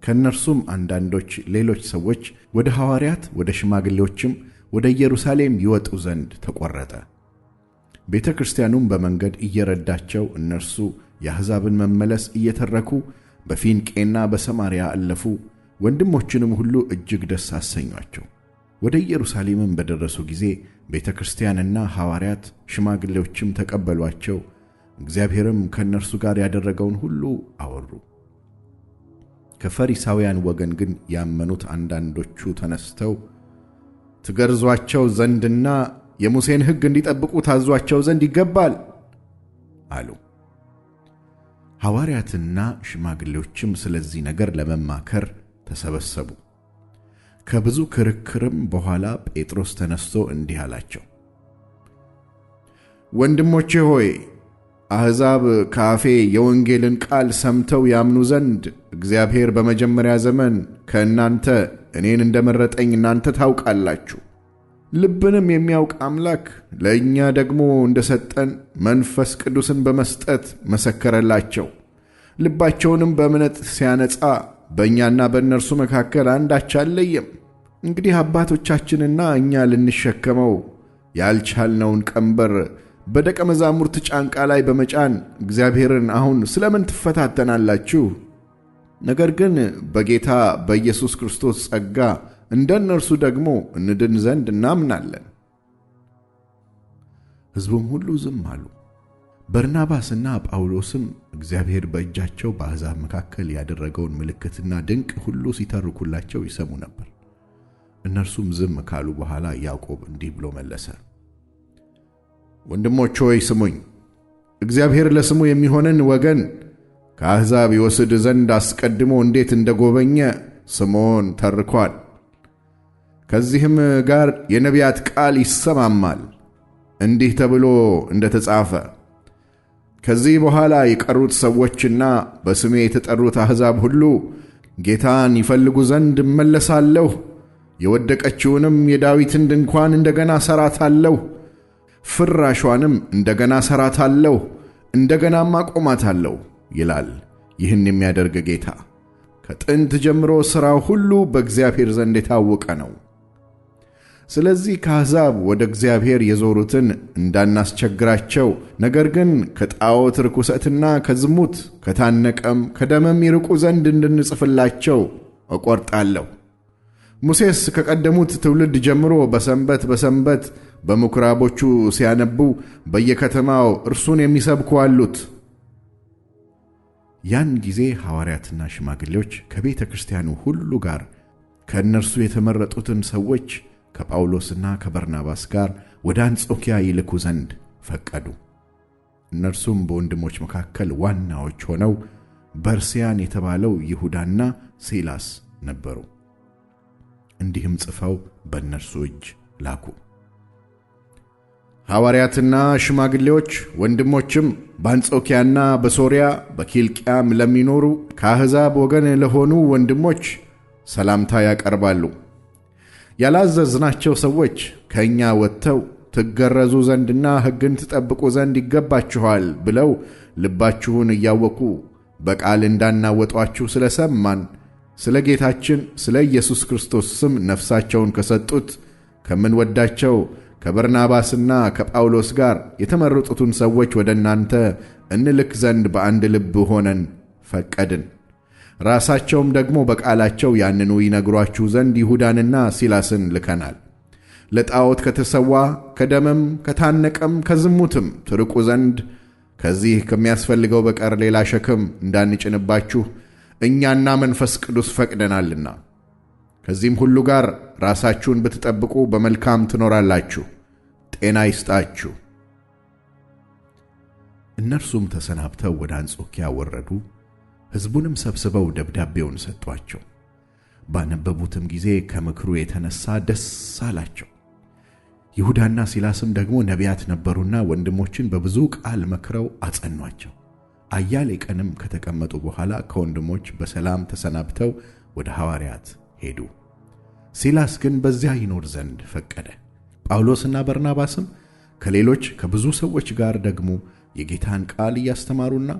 ከእነርሱም አንዳንዶች ሌሎች ሰዎች ወደ ሐዋርያት ወደ ሽማግሌዎችም ወደ ኢየሩሳሌም ይወጡ ዘንድ ተቈረጠ። ቤተ ክርስቲያኑም በመንገድ እየረዳቸው እነርሱ የአሕዛብን መመለስ እየተረኩ በፊንቄና በሰማርያ አለፉ። ወንድሞችንም ሁሉ እጅግ ደስ አሰኟቸው። ወደ ኢየሩሳሌምም በደረሱ ጊዜ ቤተ ክርስቲያንና ሐዋርያት ሽማግሌዎችም ተቀበሏቸው። እግዚአብሔርም ከእነርሱ ጋር ያደረገውን ሁሉ አወሩ። ከፈሪሳውያን ወገን ግን ያመኑት አንዳንዶቹ ተነስተው ትገርዟቸው ዘንድና የሙሴን ሕግ እንዲጠብቁ ታዟቸው ዘንድ ይገባል አሉ። ሐዋርያትና ሽማግሌዎችም ስለዚህ ነገር ለመማከር ተሰበሰቡ። ከብዙ ክርክርም በኋላ ጴጥሮስ ተነስቶ እንዲህ አላቸው፣ ወንድሞቼ ሆይ፣ አሕዛብ ከአፌ የወንጌልን ቃል ሰምተው ያምኑ ዘንድ እግዚአብሔር በመጀመሪያ ዘመን ከእናንተ እኔን እንደመረጠኝ እናንተ ታውቃላችሁ። ልብንም የሚያውቅ አምላክ ለእኛ ደግሞ እንደሰጠን መንፈስ ቅዱስን በመስጠት መሰከረላቸው። ልባቸውንም በእምነት ሲያነጻ በእኛና በእነርሱ መካከል አንዳች አልለየም። እንግዲህ አባቶቻችንና እኛ ልንሸከመው ያልቻልነውን ቀንበር በደቀ መዛሙርት ጫንቃ ላይ በመጫን እግዚአብሔርን አሁን ስለምን ትፈታተናላችሁ? ነገር ግን በጌታ በኢየሱስ ክርስቶስ ጸጋ እንደ እነርሱ ደግሞ እንድን ዘንድ እናምናለን። ሕዝቡም ሁሉ ዝም አሉ። በርናባስና ጳውሎስም እግዚአብሔር በእጃቸው በአሕዛብ መካከል ያደረገውን ምልክትና ድንቅ ሁሉ ሲተርኩላቸው ይሰሙ ነበር። እነርሱም ዝም ካሉ በኋላ ያዕቆብ እንዲህ ብሎ መለሰ፣ ወንድሞች ሆይ ስሙኝ። እግዚአብሔር ለስሙ የሚሆንን ወገን ከአሕዛብ ይወስድ ዘንድ አስቀድሞ እንዴት እንደጎበኘ ስምዖን ተርኳል። ከዚህም ጋር የነቢያት ቃል ይሰማማል። እንዲህ ተብሎ እንደተጻፈ ከዚህ በኋላ የቀሩት ሰዎችና በስሜ የተጠሩት አሕዛብ ሁሉ ጌታን ይፈልጉ ዘንድ እመለሳለሁ፣ የወደቀችውንም የዳዊትን ድንኳን እንደገና ሰራታለሁ፣ ፍራሿንም እንደገና ሰራታለሁ፣ እንደገናም አቆማታለሁ ይላል ይህን የሚያደርግ ጌታ። ከጥንት ጀምሮ ሥራው ሁሉ በእግዚአብሔር ዘንድ የታወቀ ነው። ስለዚህ ከአሕዛብ ወደ እግዚአብሔር የዞሩትን እንዳናስቸግራቸው፣ ነገር ግን ከጣዖት ርኩሰትና ከዝሙት ከታነቀም ከደመም ይርቁ ዘንድ እንድንጽፍላቸው እቈርጣለሁ። ሙሴስ ከቀደሙት ትውልድ ጀምሮ በሰንበት በምኵራቦቹ ሲያነቡ በየከተማው እርሱን የሚሰብኩ አሉት። ያን ጊዜ ሐዋርያትና ሽማግሌዎች ከቤተ ክርስቲያኑ ሁሉ ጋር ከእነርሱ የተመረጡትን ሰዎች ከጳውሎስና ከበርናባስ ጋር ወደ አንጾኪያ ይልኩ ዘንድ ፈቀዱ። እነርሱም በወንድሞች መካከል ዋናዎች ሆነው በርስያን የተባለው ይሁዳና ሲላስ ነበሩ። እንዲህም ጽፈው በእነርሱ እጅ ላኩ። ሐዋርያትና ሽማግሌዎች ወንድሞችም በአንጾኪያና በሶርያ በኪልቅያም ለሚኖሩ ከአሕዛብ ወገን ለሆኑ ወንድሞች ሰላምታ ያቀርባሉ። ያላዘዝናቸው ሰዎች ከእኛ ወጥተው ትገረዙ ዘንድና ሕግን ትጠብቁ ዘንድ ይገባችኋል ብለው ልባችሁን እያወኩ በቃል እንዳናወጧችሁ ስለሰማን ስለ ጌታችን ስለ ኢየሱስ ክርስቶስ ስም ነፍሳቸውን ከሰጡት ከምንወዳቸው ከበርናባስና ከጳውሎስ ጋር የተመረጡትን ሰዎች ወደ እናንተ እንልክ ዘንድ በአንድ ልብ ሆነን ፈቀድን። ራሳቸውም ደግሞ በቃላቸው ያንኑ ይነግሯችሁ ዘንድ ይሁዳንና ሲላስን ልከናል። ለጣዖት ከተሰዋ ከደምም ከታነቀም ከዝሙትም ትርቁ ዘንድ ከዚህ ከሚያስፈልገው በቀር ሌላ ሸክም እንዳንጭንባችሁ እኛና መንፈስ ቅዱስ ፈቅደናልና። ከዚህም ሁሉ ጋር ራሳችሁን ብትጠብቁ በመልካም ትኖራላችሁ። ጤና ይስጣችሁ። እነርሱም ተሰናብተው ወደ አንጾኪያ ወረዱ። ሕዝቡንም ሰብስበው ደብዳቤውን ሰጧቸው። ባነበቡትም ጊዜ ከምክሩ የተነሳ ደስ አላቸው። ይሁዳና ሲላስም ደግሞ ነቢያት ነበሩና ወንድሞችን በብዙ ቃል መክረው አጸኗቸው። አያሌ ቀንም ከተቀመጡ በኋላ ከወንድሞች በሰላም ተሰናብተው ወደ ሐዋርያት ሄዱ። ሲላስ ግን በዚያ ይኖር ዘንድ ፈቀደ። ጳውሎስና በርናባስም ከሌሎች ከብዙ ሰዎች ጋር ደግሞ የጌታን ቃል እያስተማሩና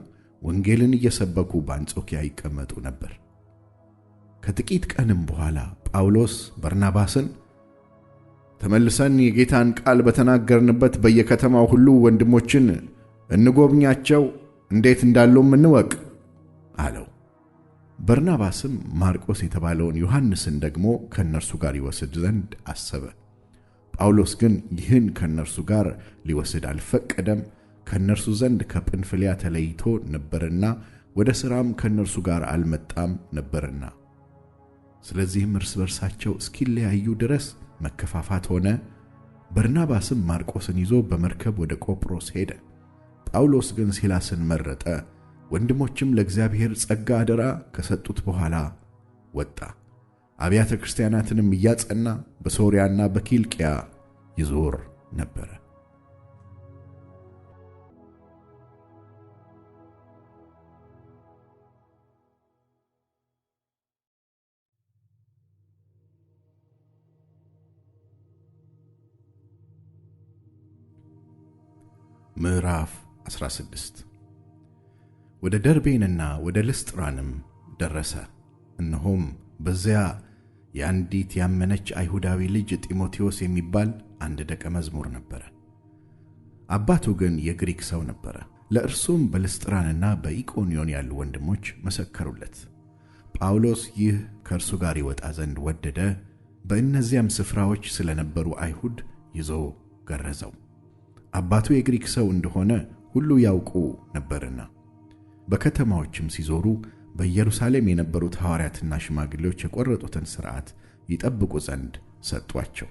ወንጌልን እየሰበኩ በአንጾኪያ ይቀመጡ ነበር። ከጥቂት ቀንም በኋላ ጳውሎስ በርናባስን ተመልሰን የጌታን ቃል በተናገርንበት በየከተማው ሁሉ ወንድሞችን እንጎብኛቸው፣ እንዴት እንዳሉም እንወቅ አለው። በርናባስም ማርቆስ የተባለውን ዮሐንስን ደግሞ ከእነርሱ ጋር ይወስድ ዘንድ አሰበ። ጳውሎስ ግን ይህን ከእነርሱ ጋር ሊወስድ አልፈቀደም፣ ከእነርሱ ዘንድ ከጵንፍልያ ተለይቶ ነበርና ወደ ሥራም ከእነርሱ ጋር አልመጣም ነበርና። ስለዚህም እርስ በርሳቸው እስኪለያዩ ድረስ መከፋፋት ሆነ። በርናባስም ማርቆስን ይዞ በመርከብ ወደ ቆጵሮስ ሄደ። ጳውሎስ ግን ሲላስን መረጠ። ወንድሞችም ለእግዚአብሔር ጸጋ አደራ ከሰጡት በኋላ ወጣ። አብያተ ክርስቲያናትንም እያጸና በሶርያና በኪልቅያ ይዞር ነበረ። ምዕራፍ 16 ወደ ደርቤንና ወደ ልስጥራንም ደረሰ። እነሆም በዚያ የአንዲት ያመነች አይሁዳዊ ልጅ ጢሞቴዎስ የሚባል አንድ ደቀ መዝሙር ነበረ። አባቱ ግን የግሪክ ሰው ነበረ። ለእርሱም በልስጥራንና በኢቆንዮን ያሉ ወንድሞች መሰከሩለት። ጳውሎስ ይህ ከእርሱ ጋር ይወጣ ዘንድ ወደደ። በእነዚያም ስፍራዎች ስለነበሩ አይሁድ ይዞ ገረዘው። አባቱ የግሪክ ሰው እንደሆነ ሁሉ ያውቁ ነበርና። በከተማዎችም ሲዞሩ በኢየሩሳሌም የነበሩት ሐዋርያትና ሽማግሌዎች የቆረጡትን ሥርዓት ይጠብቁ ዘንድ ሰጧቸው።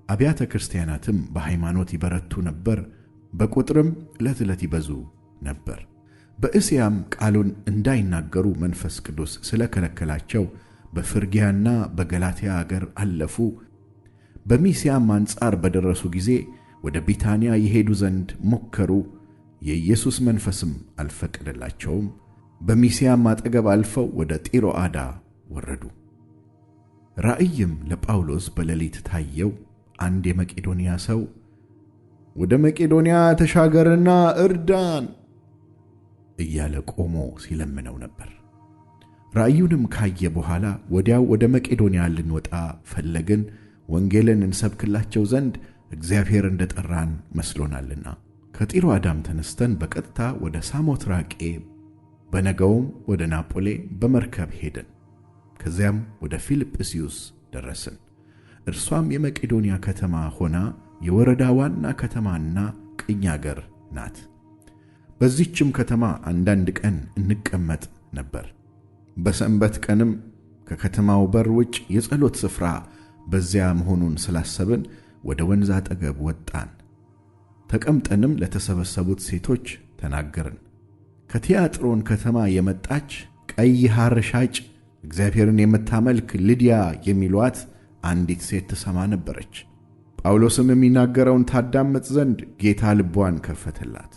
አብያተ ክርስቲያናትም በሃይማኖት ይበረቱ ነበር፣ በቁጥርም ዕለት ዕለት ይበዙ ነበር። በእስያም ቃሉን እንዳይናገሩ መንፈስ ቅዱስ ስለከለከላቸው በፍርግያና በገላትያ አገር አለፉ። በሚስያም አንጻር በደረሱ ጊዜ ወደ ቢታንያ ይሄዱ ዘንድ ሞከሩ። የኢየሱስ መንፈስም አልፈቀደላቸውም። በሚስያም አጠገብ አልፈው ወደ ጢሮአዳ ወረዱ። ራእይም ለጳውሎስ በሌሊት ታየው። አንድ የመቄዶንያ ሰው ወደ መቄዶንያ ተሻገርና እርዳን እያለ ቆሞ ሲለምነው ነበር። ራእዩንም ካየ በኋላ ወዲያው ወደ መቄዶንያ ልንወጣ ፈለግን፣ ወንጌልን እንሰብክላቸው ዘንድ እግዚአብሔር እንደጠራን መስሎናልና። ከጢሮአዳም ተነስተን በቀጥታ ወደ ሳሞትራቄ፣ በነገውም ወደ ናጶሌ በመርከብ ሄድን። ከዚያም ወደ ፊልጵስዩስ ደረስን። እርሷም የመቄዶንያ ከተማ ሆና የወረዳ ዋና ከተማና ቅኝ አገር ናት። በዚህችም ከተማ አንዳንድ ቀን እንቀመጥ ነበር። በሰንበት ቀንም ከከተማው በር ውጭ የጸሎት ስፍራ በዚያ መሆኑን ስላሰብን ወደ ወንዝ አጠገብ ወጣን። ተቀምጠንም ለተሰበሰቡት ሴቶች ተናገርን። ከቲያጥሮን ከተማ የመጣች ቀይ ሐር ሻጭ እግዚአብሔርን የምታመልክ ልድያ የሚሏት አንዲት ሴት ትሰማ ነበረች። ጳውሎስም የሚናገረውን ታዳምጥ ዘንድ ጌታ ልቧን ከፈተላት።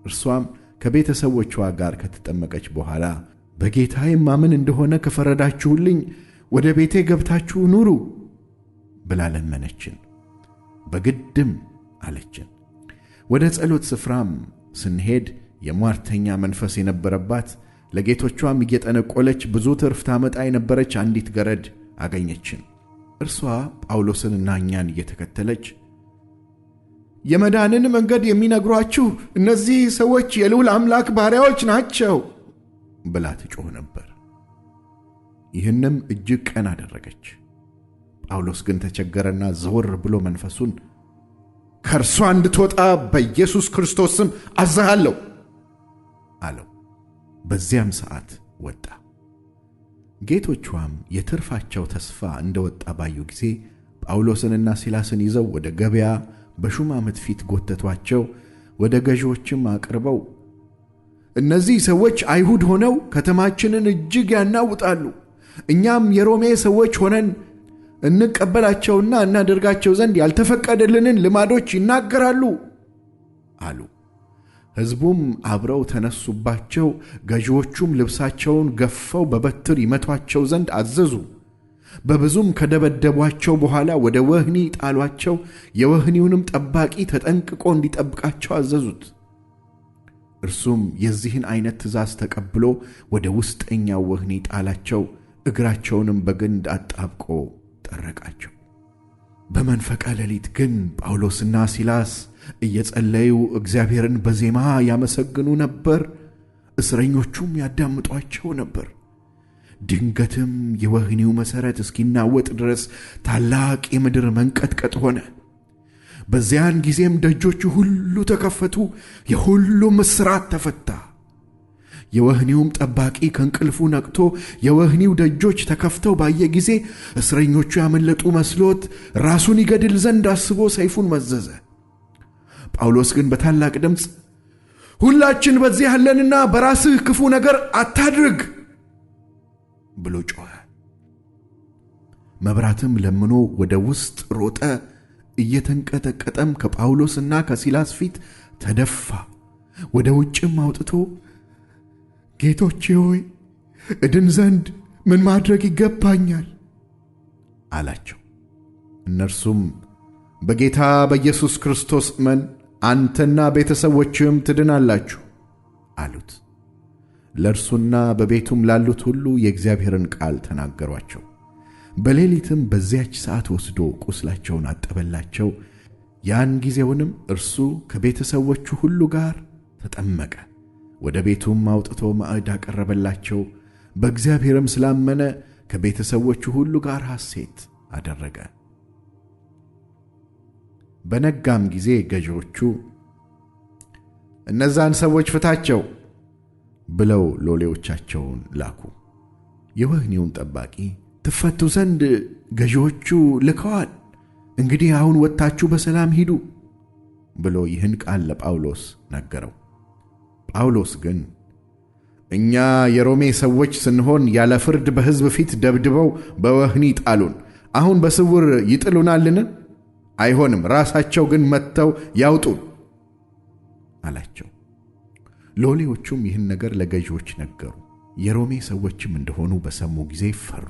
እርሷም ከቤተሰቦቿ ጋር ከተጠመቀች በኋላ በጌታዬ ማምን እንደሆነ ከፈረዳችሁልኝ ወደ ቤቴ ገብታችሁ ኑሩ ብላ ለመነችን። በግድም አለችን። ወደ ጸሎት ስፍራም ስንሄድ የሟርተኛ መንፈስ የነበረባት ለጌቶቿም እየጠነቆለች ብዙ ትርፍ ታመጣ የነበረች አንዲት ገረድ አገኘችን። እርሷ ጳውሎስንና እኛን እየተከተለች የመዳንን መንገድ የሚነግሯችሁ እነዚህ ሰዎች የልዑል አምላክ ባሪያዎች ናቸው ብላ ትጮህ ነበር። ይህንም እጅግ ቀን አደረገች። ጳውሎስ ግን ተቸገረና ዘወር ብሎ መንፈሱን ከእርሷ እንድትወጣ በኢየሱስ ክርስቶስ ስም አዝሃለሁ አለው። በዚያም ሰዓት ወጣ። ጌቶቿም የትርፋቸው ተስፋ እንደወጣ ባዩ ጊዜ ጳውሎስንና ሲላስን ይዘው ወደ ገበያ በሹማምት ፊት ጎተቷቸው። ወደ ገዢዎችም አቅርበው እነዚህ ሰዎች አይሁድ ሆነው ከተማችንን እጅግ ያናውጣሉ፣ እኛም የሮሜ ሰዎች ሆነን እንቀበላቸውና እናደርጋቸው ዘንድ ያልተፈቀደልንን ልማዶች ይናገራሉ አሉ። ሕዝቡም አብረው ተነሱባቸው። ገዢዎቹም ልብሳቸውን ገፈው በበትር ይመቷቸው ዘንድ አዘዙ። በብዙም ከደበደቧቸው በኋላ ወደ ወህኒ ጣሏቸው። የወህኒውንም ጠባቂ ተጠንቅቆ እንዲጠብቃቸው አዘዙት። እርሱም የዚህን ዓይነት ትእዛዝ ተቀብሎ ወደ ውስጠኛው ወህኒ ጣላቸው። እግራቸውንም በግንድ አጣብቆ ጠረቃቸው። በመንፈቀ ሌሊት ግን ጳውሎስና ሲላስ እየጸለዩ እግዚአብሔርን በዜማ ያመሰግኑ ነበር። እስረኞቹም ያዳምጧቸው ነበር። ድንገትም የወህኒው መሠረት እስኪናወጥ ድረስ ታላቅ የምድር መንቀጥቀጥ ሆነ። በዚያን ጊዜም ደጆቹ ሁሉ ተከፈቱ፣ የሁሉም እስራት ተፈታ። የወህኒውም ጠባቂ ከእንቅልፉ ነቅቶ የወህኒው ደጆች ተከፍተው ባየ ጊዜ እስረኞቹ ያመለጡ መስሎት ራሱን ይገድል ዘንድ አስቦ ሰይፉን መዘዘ። ጳውሎስ ግን በታላቅ ድምፅ ሁላችን በዚህ ያለንና በራስህ ክፉ ነገር አታድርግ ብሎ ጮኸ። መብራትም ለምኖ ወደ ውስጥ ሮጠ። እየተንቀጠቀጠም ከጳውሎስና ከሲላስ ፊት ተደፋ። ወደ ውጭም አውጥቶ ጌቶቼ ሆይ እድን ዘንድ ምን ማድረግ ይገባኛል አላቸው። እነርሱም በጌታ በኢየሱስ ክርስቶስ እመን፣ አንተና ቤተሰቦችህም ትድናላችሁ አሉት። ለእርሱና በቤቱም ላሉት ሁሉ የእግዚአብሔርን ቃል ተናገሯቸው። በሌሊትም በዚያች ሰዓት ወስዶ ቁስላቸውን አጠበላቸው። ያን ጊዜውንም እርሱ ከቤተሰቦቹ ሁሉ ጋር ተጠመቀ። ወደ ቤቱም አውጥቶ ማዕድ አቀረበላቸው። በእግዚአብሔርም ስላመነ ከቤተሰቦቹ ሁሉ ጋር ሐሴት አደረገ። በነጋም ጊዜ ገዢዎቹ እነዛን ሰዎች ፍታቸው ብለው ሎሌዎቻቸውን ላኩ። የወህኒውን ጠባቂ ትፈቱ ዘንድ ገዢዎቹ ልከዋል፣ እንግዲህ አሁን ወጥታችሁ በሰላም ሂዱ ብሎ ይህን ቃል ለጳውሎስ ነገረው። ጳውሎስ ግን እኛ የሮሜ ሰዎች ስንሆን ያለ ፍርድ በሕዝብ ፊት ደብድበው በወህኒ ጣሉን፣ አሁን በስውር ይጥሉናልን? አይሆንም፣ ራሳቸው ግን መጥተው ያውጡን አላቸው። ሎሌዎቹም ይህን ነገር ለገዢዎች ነገሩ። የሮሜ ሰዎችም እንደሆኑ በሰሙ ጊዜ ፈሩ።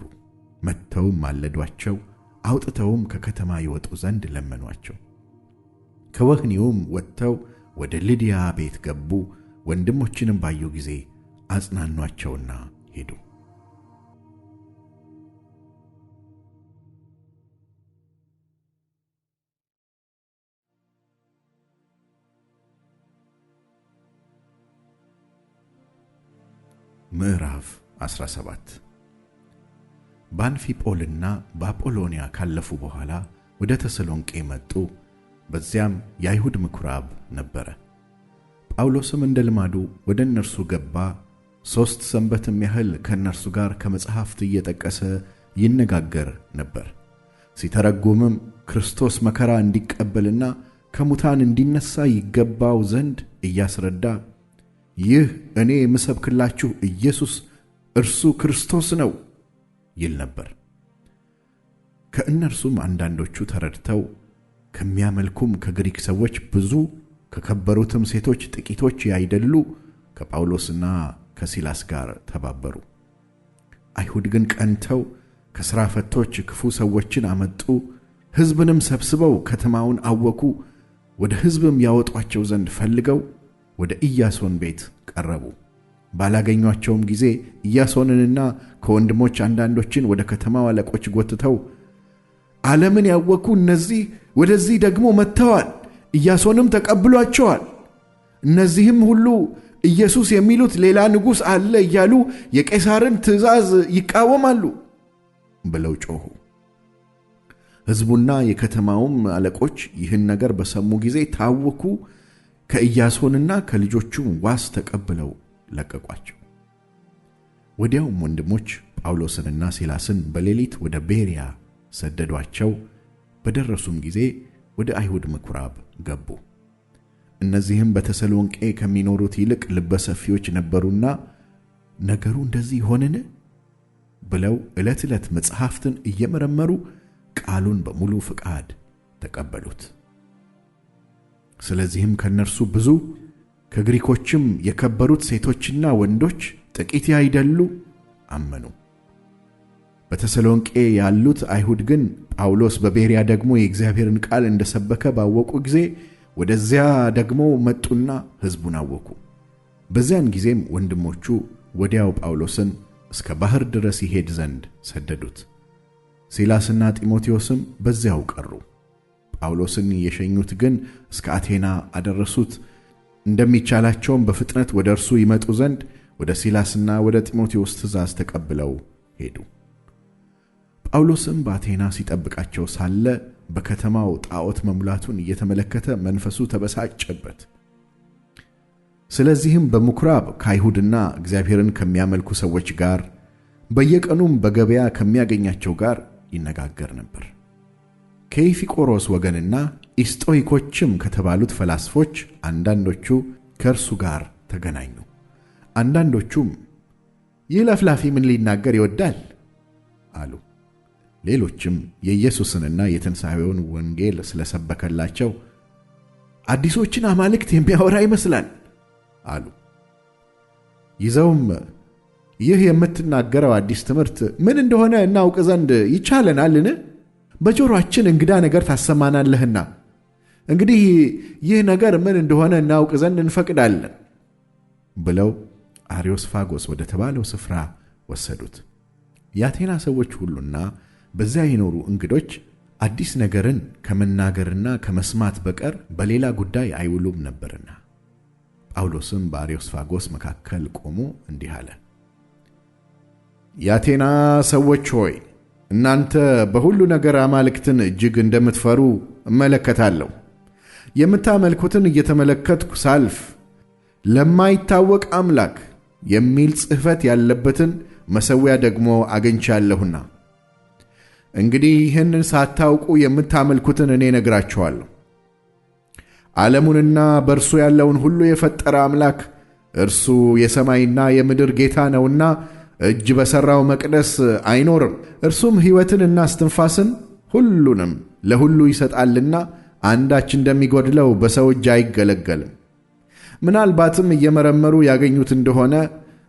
መጥተውም ማለዷቸው፣ አውጥተውም ከከተማ ይወጡ ዘንድ ለመኗቸው። ከወህኒውም ወጥተው ወደ ልድያ ቤት ገቡ። ወንድሞችንም ባዩ ጊዜ አጽናኗቸውና ሄዱ። ምዕራፍ 17 በአንፊጶልና በአጶሎንያ ካለፉ በኋላ ወደ ተሰሎንቄ መጡ። በዚያም የአይሁድ ምኵራብ ነበረ። ጳውሎስም እንደ ልማዱ ወደ እነርሱ ገባ። 3 ሰንበትም ያህል ከእነርሱ ጋር ከመጽሐፍት እየጠቀሰ ይነጋገር ነበር። ሲተረጉምም ክርስቶስ መከራ እንዲቀበልና ከሙታን እንዲነሣ ይገባው ዘንድ እያስረዳ ይህ እኔ የምሰብክላችሁ ኢየሱስ እርሱ ክርስቶስ ነው ይል ነበር። ከእነርሱም አንዳንዶቹ ተረድተው ከሚያመልኩም ከግሪክ ሰዎች ብዙ፣ ከከበሩትም ሴቶች ጥቂቶች ያይደሉ ከጳውሎስና ከሲላስ ጋር ተባበሩ። አይሁድ ግን ቀንተው ከሥራ ፈቶች ክፉ ሰዎችን አመጡ። ሕዝብንም ሰብስበው ከተማውን አወኩ። ወደ ሕዝብም ያወጧቸው ዘንድ ፈልገው ወደ ኢያሶን ቤት ቀረቡ። ባላገኟቸውም ጊዜ ኢያሶንንና ከወንድሞች አንዳንዶችን ወደ ከተማው አለቆች ጎትተው ዓለምን ያወኩ እነዚህ ወደዚህ ደግሞ መጥተዋል፣ ኢያሶንም ተቀብሏቸዋል። እነዚህም ሁሉ ኢየሱስ የሚሉት ሌላ ንጉሥ አለ እያሉ የቄሳርን ትእዛዝ ይቃወማሉ ብለው ጮኹ። ሕዝቡና የከተማውም አለቆች ይህን ነገር በሰሙ ጊዜ ታወኩ። ከኢያሶንና ከልጆቹም ዋስ ተቀብለው ለቀቋቸው። ወዲያውም ወንድሞች ጳውሎስንና ሲላስን በሌሊት ወደ ቤርያ ሰደዷቸው። በደረሱም ጊዜ ወደ አይሁድ ምኵራብ ገቡ። እነዚህም በተሰሎንቄ ከሚኖሩት ይልቅ ልበሰፊዎች ነበሩና ነገሩ እንደዚህ ሆነን ብለው ዕለት ዕለት መጽሐፍትን እየመረመሩ ቃሉን በሙሉ ፍቃድ ተቀበሉት። ስለዚህም ከእነርሱ ብዙ ከግሪኮችም የከበሩት ሴቶችና ወንዶች ጥቂት ያይደሉ አመኑ። በተሰሎንቄ ያሉት አይሁድ ግን ጳውሎስ በቤርያ ደግሞ የእግዚአብሔርን ቃል እንደሰበከ ባወቁ ጊዜ ወደዚያ ደግሞ መጡና ሕዝቡን አወኩ። በዚያን ጊዜም ወንድሞቹ ወዲያው ጳውሎስን እስከ ባሕር ድረስ ይሄድ ዘንድ ሰደዱት። ሲላስና ጢሞቴዎስም በዚያው ቀሩ። ጳውሎስን የሸኙት ግን እስከ አቴና አደረሱት። እንደሚቻላቸውም በፍጥነት ወደ እርሱ ይመጡ ዘንድ ወደ ሲላስና ወደ ጢሞቴዎስ ትእዛዝ ተቀብለው ሄዱ። ጳውሎስም በአቴና ሲጠብቃቸው ሳለ በከተማው ጣዖት መሙላቱን እየተመለከተ መንፈሱ ተበሳጨበት። ስለዚህም በምኵራብ ከአይሁድና እግዚአብሔርን ከሚያመልኩ ሰዎች ጋር በየቀኑም በገበያ ከሚያገኛቸው ጋር ይነጋገር ነበር። ከኢፊቆሮስ ወገንና ኢስጦይኮችም ከተባሉት ፈላስፎች አንዳንዶቹ ከእርሱ ጋር ተገናኙ። አንዳንዶቹም ይህ ለፍላፊ ምን ሊናገር ይወዳል አሉ። ሌሎችም የኢየሱስንና የትንሣኤውን ወንጌል ስለሰበከላቸው አዲሶችን አማልክት የሚያወራ ይመስላል አሉ። ይዘውም ይህ የምትናገረው አዲስ ትምህርት ምን እንደሆነ እናውቅ ዘንድ ይቻለናልን? በጆሮአችን እንግዳ ነገር ታሰማናለህና እንግዲህ ይህ ነገር ምን እንደሆነ እናውቅ ዘንድ እንፈቅዳለን ብለው አርዮስፋጎስ ወደ ተባለው ስፍራ ወሰዱት። የአቴና ሰዎች ሁሉና በዚያ የኖሩ እንግዶች አዲስ ነገርን ከመናገርና ከመስማት በቀር በሌላ ጉዳይ አይውሉም ነበርና። ጳውሎስም በአርዮስፋጎስ መካከል ቆሞ እንዲህ አለ። የአቴና ሰዎች ሆይ፣ እናንተ በሁሉ ነገር አማልክትን እጅግ እንደምትፈሩ እመለከታለሁ። የምታመልኩትን እየተመለከትኩ ሳልፍ ለማይታወቅ አምላክ የሚል ጽሕፈት ያለበትን መሠዊያ ደግሞ አግኝቻለሁና እንግዲህ ይህንን ሳታውቁ የምታመልኩትን እኔ ነግራችኋለሁ። ዓለሙንና በእርሱ ያለውን ሁሉ የፈጠረ አምላክ እርሱ የሰማይና የምድር ጌታ ነውና እጅ በሠራው መቅደስ አይኖርም። እርሱም ሕይወትንና እስትንፋስን ሁሉንም ለሁሉ ይሰጣልና አንዳች እንደሚጎድለው በሰው እጅ አይገለገልም። ምናልባትም እየመረመሩ ያገኙት እንደሆነ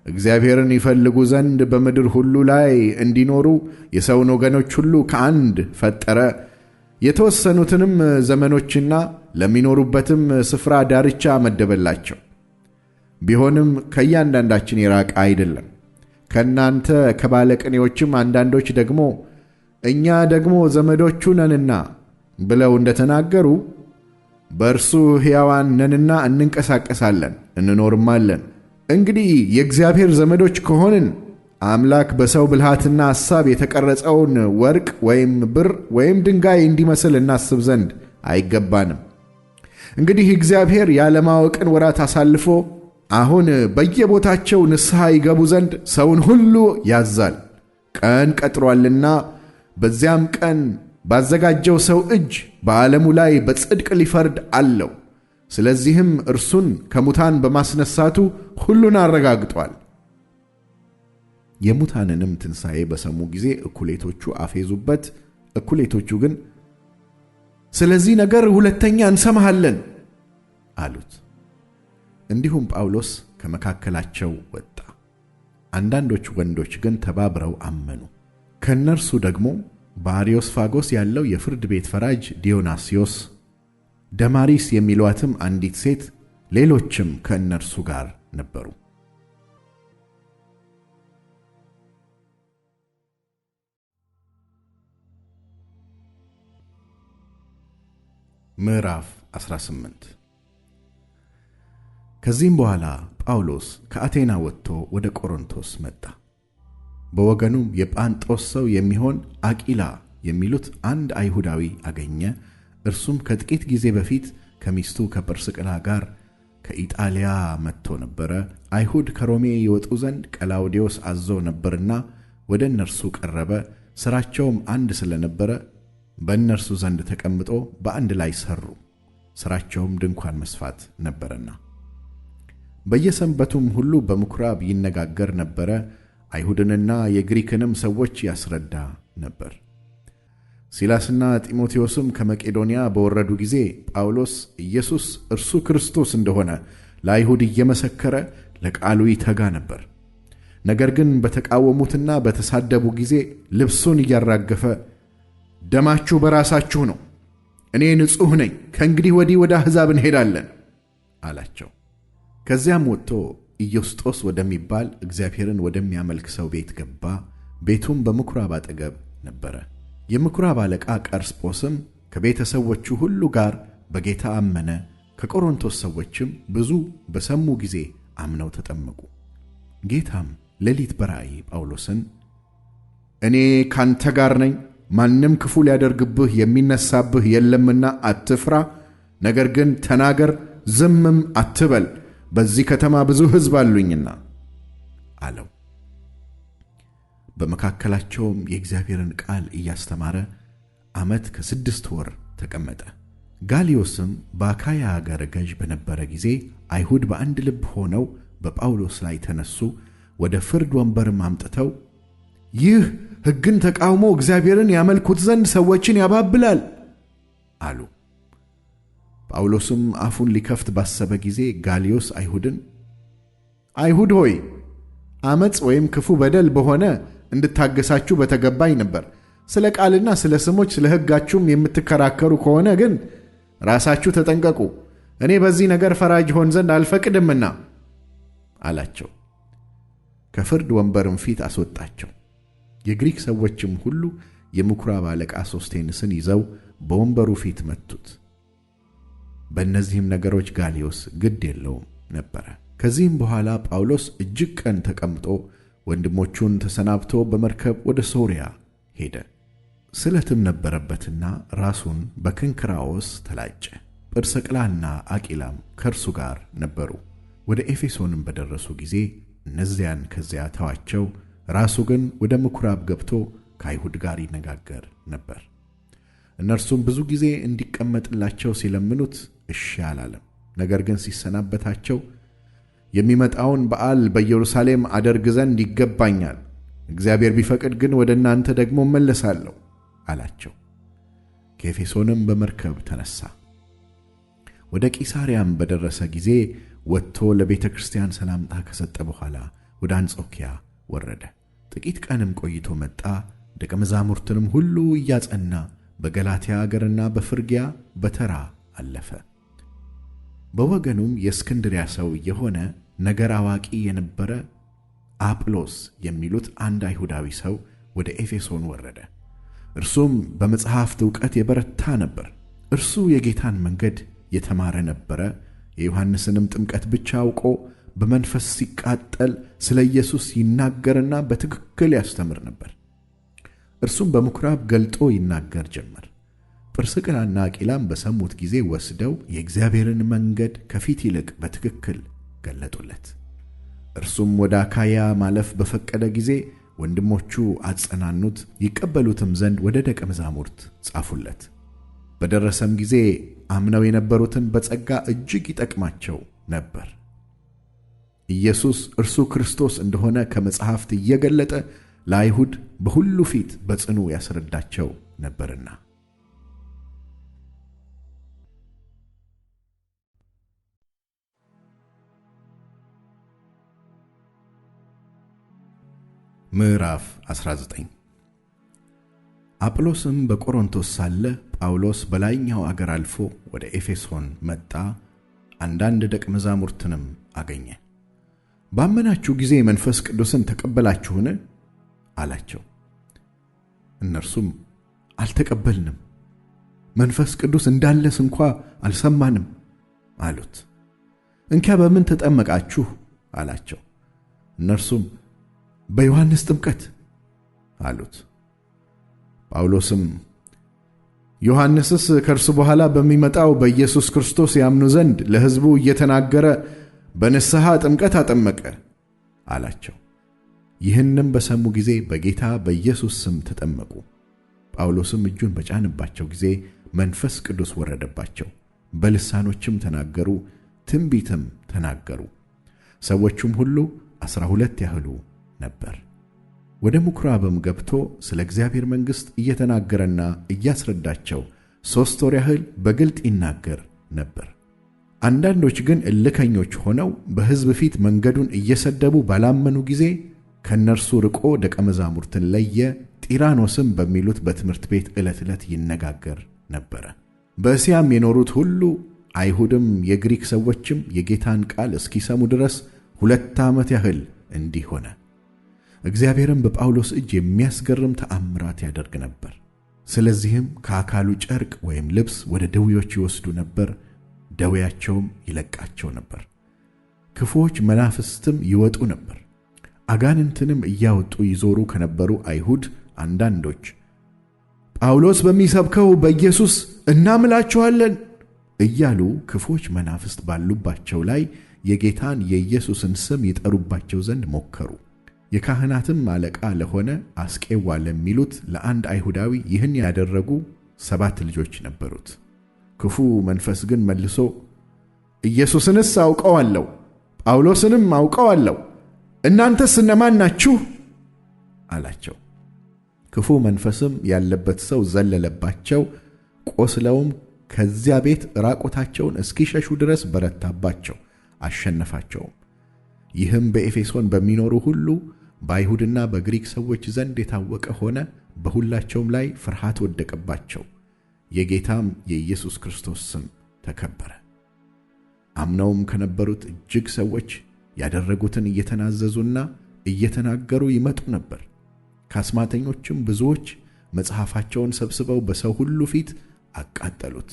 እግዚአብሔርን ይፈልጉ ዘንድ በምድር ሁሉ ላይ እንዲኖሩ የሰውን ወገኖች ሁሉ ከአንድ ፈጠረ። የተወሰኑትንም ዘመኖችና ለሚኖሩበትም ስፍራ ዳርቻ መደበላቸው። ቢሆንም ከእያንዳንዳችን የራቀ አይደለም። ከእናንተ ከባለቅኔዎችም አንዳንዶች ደግሞ እኛ ደግሞ ዘመዶቹ ነንና ብለው እንደተናገሩ በእርሱ ሕያዋን ነንና እንንቀሳቀሳለን እንኖርማለን። እንግዲህ የእግዚአብሔር ዘመዶች ከሆንን አምላክ በሰው ብልሃትና ሐሳብ የተቀረጸውን ወርቅ ወይም ብር ወይም ድንጋይ እንዲመስል እናስብ ዘንድ አይገባንም። እንግዲህ እግዚአብሔር ያለማወቅን ወራት አሳልፎ አሁን በየቦታቸው ንስሐ ይገቡ ዘንድ ሰውን ሁሉ ያዛል። ቀን ቀጥሯልና በዚያም ቀን ባዘጋጀው ሰው እጅ በዓለሙ ላይ በጽድቅ ሊፈርድ አለው። ስለዚህም እርሱን ከሙታን በማስነሳቱ ሁሉን አረጋግጧል። የሙታንንም ትንሣኤ በሰሙ ጊዜ እኩሌቶቹ አፌዙበት፣ እኩሌቶቹ ግን ስለዚህ ነገር ሁለተኛ እንሰማሃለን አሉት። እንዲሁም ጳውሎስ ከመካከላቸው ወጣ። አንዳንዶች ወንዶች ግን ተባብረው አመኑ። ከእነርሱ ደግሞ በአርዮስፋጎስ ያለው የፍርድ ቤት ፈራጅ ዲዮናስዮስ፣ ደማሪስ የሚሏትም አንዲት ሴት፣ ሌሎችም ከእነርሱ ጋር ነበሩ። ምዕራፍ 18 ከዚህም በኋላ ጳውሎስ ከአቴና ወጥቶ ወደ ቆሮንቶስ መጣ። በወገኑም የጳንጦስ ሰው የሚሆን አቂላ የሚሉት አንድ አይሁዳዊ አገኘ። እርሱም ከጥቂት ጊዜ በፊት ከሚስቱ ከጵርስቅላ ጋር ከኢጣሊያ መጥቶ ነበረ። አይሁድ ከሮሜ ይወጡ ዘንድ ቀላውዴዎስ አዞ ነበርና ወደ እነርሱ ቀረበ። ሥራቸውም አንድ ስለነበረ በእነርሱ ዘንድ ተቀምጦ በአንድ ላይ ሠሩ። ሥራቸውም ድንኳን መስፋት ነበረና በየሰንበቱም ሁሉ በምኵራብ ይነጋገር ነበረ። አይሁድንና የግሪክንም ሰዎች ያስረዳ ነበር። ሲላስና ጢሞቴዎስም ከመቄዶንያ በወረዱ ጊዜ ጳውሎስ ኢየሱስ እርሱ ክርስቶስ እንደሆነ ለአይሁድ እየመሰከረ ለቃሉ ይተጋ ነበር። ነገር ግን በተቃወሙትና በተሳደቡ ጊዜ ልብሱን እያራገፈ ደማችሁ በራሳችሁ ነው፣ እኔ ንጹሕ ነኝ፣ ከእንግዲህ ወዲህ ወደ አሕዛብ እንሄዳለን አላቸው። ከዚያም ወጥቶ ኢዮስጦስ ወደሚባል እግዚአብሔርን ወደሚያመልክ ሰው ቤት ገባ። ቤቱም በምኵራብ አጠገብ ነበረ። የምኵራብ አለቃ ቀርስጶስም ከቤተሰቦቹ ሁሉ ጋር በጌታ አመነ። ከቆሮንቶስ ሰዎችም ብዙ በሰሙ ጊዜ አምነው ተጠመቁ። ጌታም ሌሊት በራእይ ጳውሎስን እኔ ካንተ ጋር ነኝ፣ ማንም ክፉ ሊያደርግብህ የሚነሳብህ የለምና አትፍራ፣ ነገር ግን ተናገር፣ ዝምም አትበል፣ በዚህ ከተማ ብዙ ሕዝብ አሉኝና አለው። በመካከላቸውም የእግዚአብሔርን ቃል እያስተማረ ዓመት ከ6 ወር ተቀመጠ። ጋልዮስም በአካያ አገር ገዥ በነበረ ጊዜ አይሁድ በአንድ ልብ ሆነው በጳውሎስ ላይ ተነሱ። ወደ ፍርድ ወንበርም አምጥተው ይህ ሕግን ተቃውሞ እግዚአብሔርን ያመልኩት ዘንድ ሰዎችን ያባብላል አሉ። ጳውሎስም አፉን ሊከፍት ባሰበ ጊዜ ጋልዮስ አይሁድ ሆይ ዓመፅ ወይም ክፉ በደል በሆነ እንድታገሳችሁ በተገባኝ ነበር። ስለ ቃልና ስለ ስሞች ስለ ሕጋችሁም የምትከራከሩ ከሆነ ግን ራሳችሁ ተጠንቀቁ፣ እኔ በዚህ ነገር ፈራጅ ሆን ዘንድ አልፈቅድምና አላቸው። ከፍርድ ወንበርም ፊት አስወጣቸው። የግሪክ ሰዎችም ሁሉ የምኵራብ አለቃ ሶስቴንስን ይዘው በወንበሩ ፊት መቱት። በእነዚህም ነገሮች ጋልዮስ ግድ የለውም ነበረ። ከዚህም በኋላ ጳውሎስ እጅግ ቀን ተቀምጦ ወንድሞቹን ተሰናብቶ በመርከብ ወደ ሶርያ ሄደ። ስለትም ነበረበትና ራሱን በክንክራኦስ ተላጨ። ጵርስቅላና አቂላም ከእርሱ ጋር ነበሩ። ወደ ኤፌሶንም በደረሱ ጊዜ እነዚያን ከዚያ ተዋቸው። ራሱ ግን ወደ ምኵራብ ገብቶ ከአይሁድ ጋር ይነጋገር ነበር። እነርሱም ብዙ ጊዜ እንዲቀመጥላቸው ሲለምኑት እሺ አላለም። ነገር ግን ሲሰናበታቸው የሚመጣውን በዓል በኢየሩሳሌም አደርግ ዘንድ ይገባኛል፣ እግዚአብሔር ቢፈቅድ ግን ወደ እናንተ ደግሞ እመለሳለሁ አላቸው። ከኤፌሶንም በመርከብ ተነሳ። ወደ ቂሳርያም በደረሰ ጊዜ ወጥቶ ለቤተ ክርስቲያን ሰላምታ ከሰጠ በኋላ ወደ አንጾኪያ ወረደ። ጥቂት ቀንም ቆይቶ መጣ። ደቀ መዛሙርትንም ሁሉ እያጸና በገላትያ አገርና በፍርግያ በተራ አለፈ። በወገኑም የእስክንድርያ ሰው የሆነ ነገር አዋቂ የነበረ አጵሎስ የሚሉት አንድ አይሁዳዊ ሰው ወደ ኤፌሶን ወረደ። እርሱም በመጽሐፍት ዕውቀት የበረታ ነበር። እርሱ የጌታን መንገድ የተማረ ነበረ። የዮሐንስንም ጥምቀት ብቻ አውቆ በመንፈስ ሲቃጠል ስለ ኢየሱስ ይናገርና በትክክል ያስተምር ነበር። እርሱም በምኵራብ ገልጦ ይናገር ጀመር። ጵርስቅላና አቂላም በሰሙት ጊዜ ወስደው የእግዚአብሔርን መንገድ ከፊት ይልቅ በትክክል ገለጡለት። እርሱም ወደ አካያ ማለፍ በፈቀደ ጊዜ ወንድሞቹ አጸናኑት፣ ይቀበሉትም ዘንድ ወደ ደቀ መዛሙርት ጻፉለት። በደረሰም ጊዜ አምነው የነበሩትን በጸጋ እጅግ ይጠቅማቸው ነበር። ኢየሱስ እርሱ ክርስቶስ እንደሆነ ከመጽሐፍት እየገለጠ ለአይሁድ በሁሉ ፊት በጽኑ ያስረዳቸው ነበርና። ምዕራፍ 19 አጵሎስም በቆሮንቶስ ሳለ ጳውሎስ በላይኛው አገር አልፎ ወደ ኤፌሶን መጣ። አንዳንድ ደቀ መዛሙርትንም አገኘ። ባመናችሁ ጊዜ መንፈስ ቅዱስን ተቀበላችሁን? አላቸው። እነርሱም አልተቀበልንም፣ መንፈስ ቅዱስ እንዳለስ እንኳ አልሰማንም አሉት። እንኪያ በምን ተጠመቃችሁ? አላቸው። እነርሱም በዮሐንስ ጥምቀት አሉት። ጳውሎስም ዮሐንስስ ከእርሱ በኋላ በሚመጣው በኢየሱስ ክርስቶስ ያምኑ ዘንድ ለሕዝቡ እየተናገረ በንስሐ ጥምቀት አጠመቀ አላቸው። ይህንም በሰሙ ጊዜ በጌታ በኢየሱስ ስም ተጠመቁ። ጳውሎስም እጁን በጫነባቸው ጊዜ መንፈስ ቅዱስ ወረደባቸው፣ በልሳኖችም ተናገሩ፣ ትንቢትም ተናገሩ። ሰዎቹም ሁሉ 12 ያህሉ ነበር። ወደ ምኵራብም ገብቶ ስለ እግዚአብሔር መንግሥት እየተናገረና እያስረዳቸው 3 ወር ያህል በግልጥ ይናገር ነበር። አንዳንዶች ግን እልከኞች ሆነው በሕዝብ ፊት መንገዱን እየሰደቡ ባላመኑ ጊዜ ከእነርሱ ርቆ ደቀ መዛሙርትን ለየ። ጢራኖስም በሚሉት በትምህርት ቤት ዕለት ዕለት ይነጋገር ነበረ። በእስያም የኖሩት ሁሉ አይሁድም የግሪክ ሰዎችም የጌታን ቃል እስኪሰሙ ድረስ 2 ዓመት ያህል እንዲህ ሆነ። እግዚአብሔርም በጳውሎስ እጅ የሚያስገርም ተአምራት ያደርግ ነበር። ስለዚህም ከአካሉ ጨርቅ ወይም ልብስ ወደ ደዌዎች ይወስዱ ነበር፣ ደዌያቸውም ይለቃቸው ነበር። ክፉዎች መናፍስትም ይወጡ ነበር። አጋንንትንም እያወጡ ይዞሩ ከነበሩ አይሁድ አንዳንዶች ጳውሎስ በሚሰብከው በኢየሱስ እናምላችኋለን እያሉ ክፎች መናፍስት ባሉባቸው ላይ የጌታን የኢየሱስን ስም ይጠሩባቸው ዘንድ ሞከሩ። የካህናትም አለቃ ለሆነ አስቄዋ ለሚሉት ለአንድ አይሁዳዊ ይህን ያደረጉ 7 ልጆች ነበሩት። ክፉ መንፈስ ግን መልሶ ኢየሱስንስ አውቀዋለሁ፣ ጳውሎስንም አውቀዋለሁ፣ እናንተስ እነማን ናችሁ አላቸው። ክፉ መንፈስም ያለበት ሰው ዘለለባቸው፣ ቆስለውም ከዚያ ቤት ራቆታቸውን እስኪሸሹ ድረስ በረታባቸው፣ አሸነፋቸውም። ይህም በኤፌሶን በሚኖሩ ሁሉ በአይሁድና በግሪክ ሰዎች ዘንድ የታወቀ ሆነ። በሁላቸውም ላይ ፍርሃት ወደቀባቸው። የጌታም የኢየሱስ ክርስቶስ ስም ተከበረ። አምነውም ከነበሩት እጅግ ሰዎች ያደረጉትን እየተናዘዙና እየተናገሩ ይመጡ ነበር። ከአስማተኞችም ብዙዎች መጽሐፋቸውን ሰብስበው በሰው ሁሉ ፊት አቃጠሉት።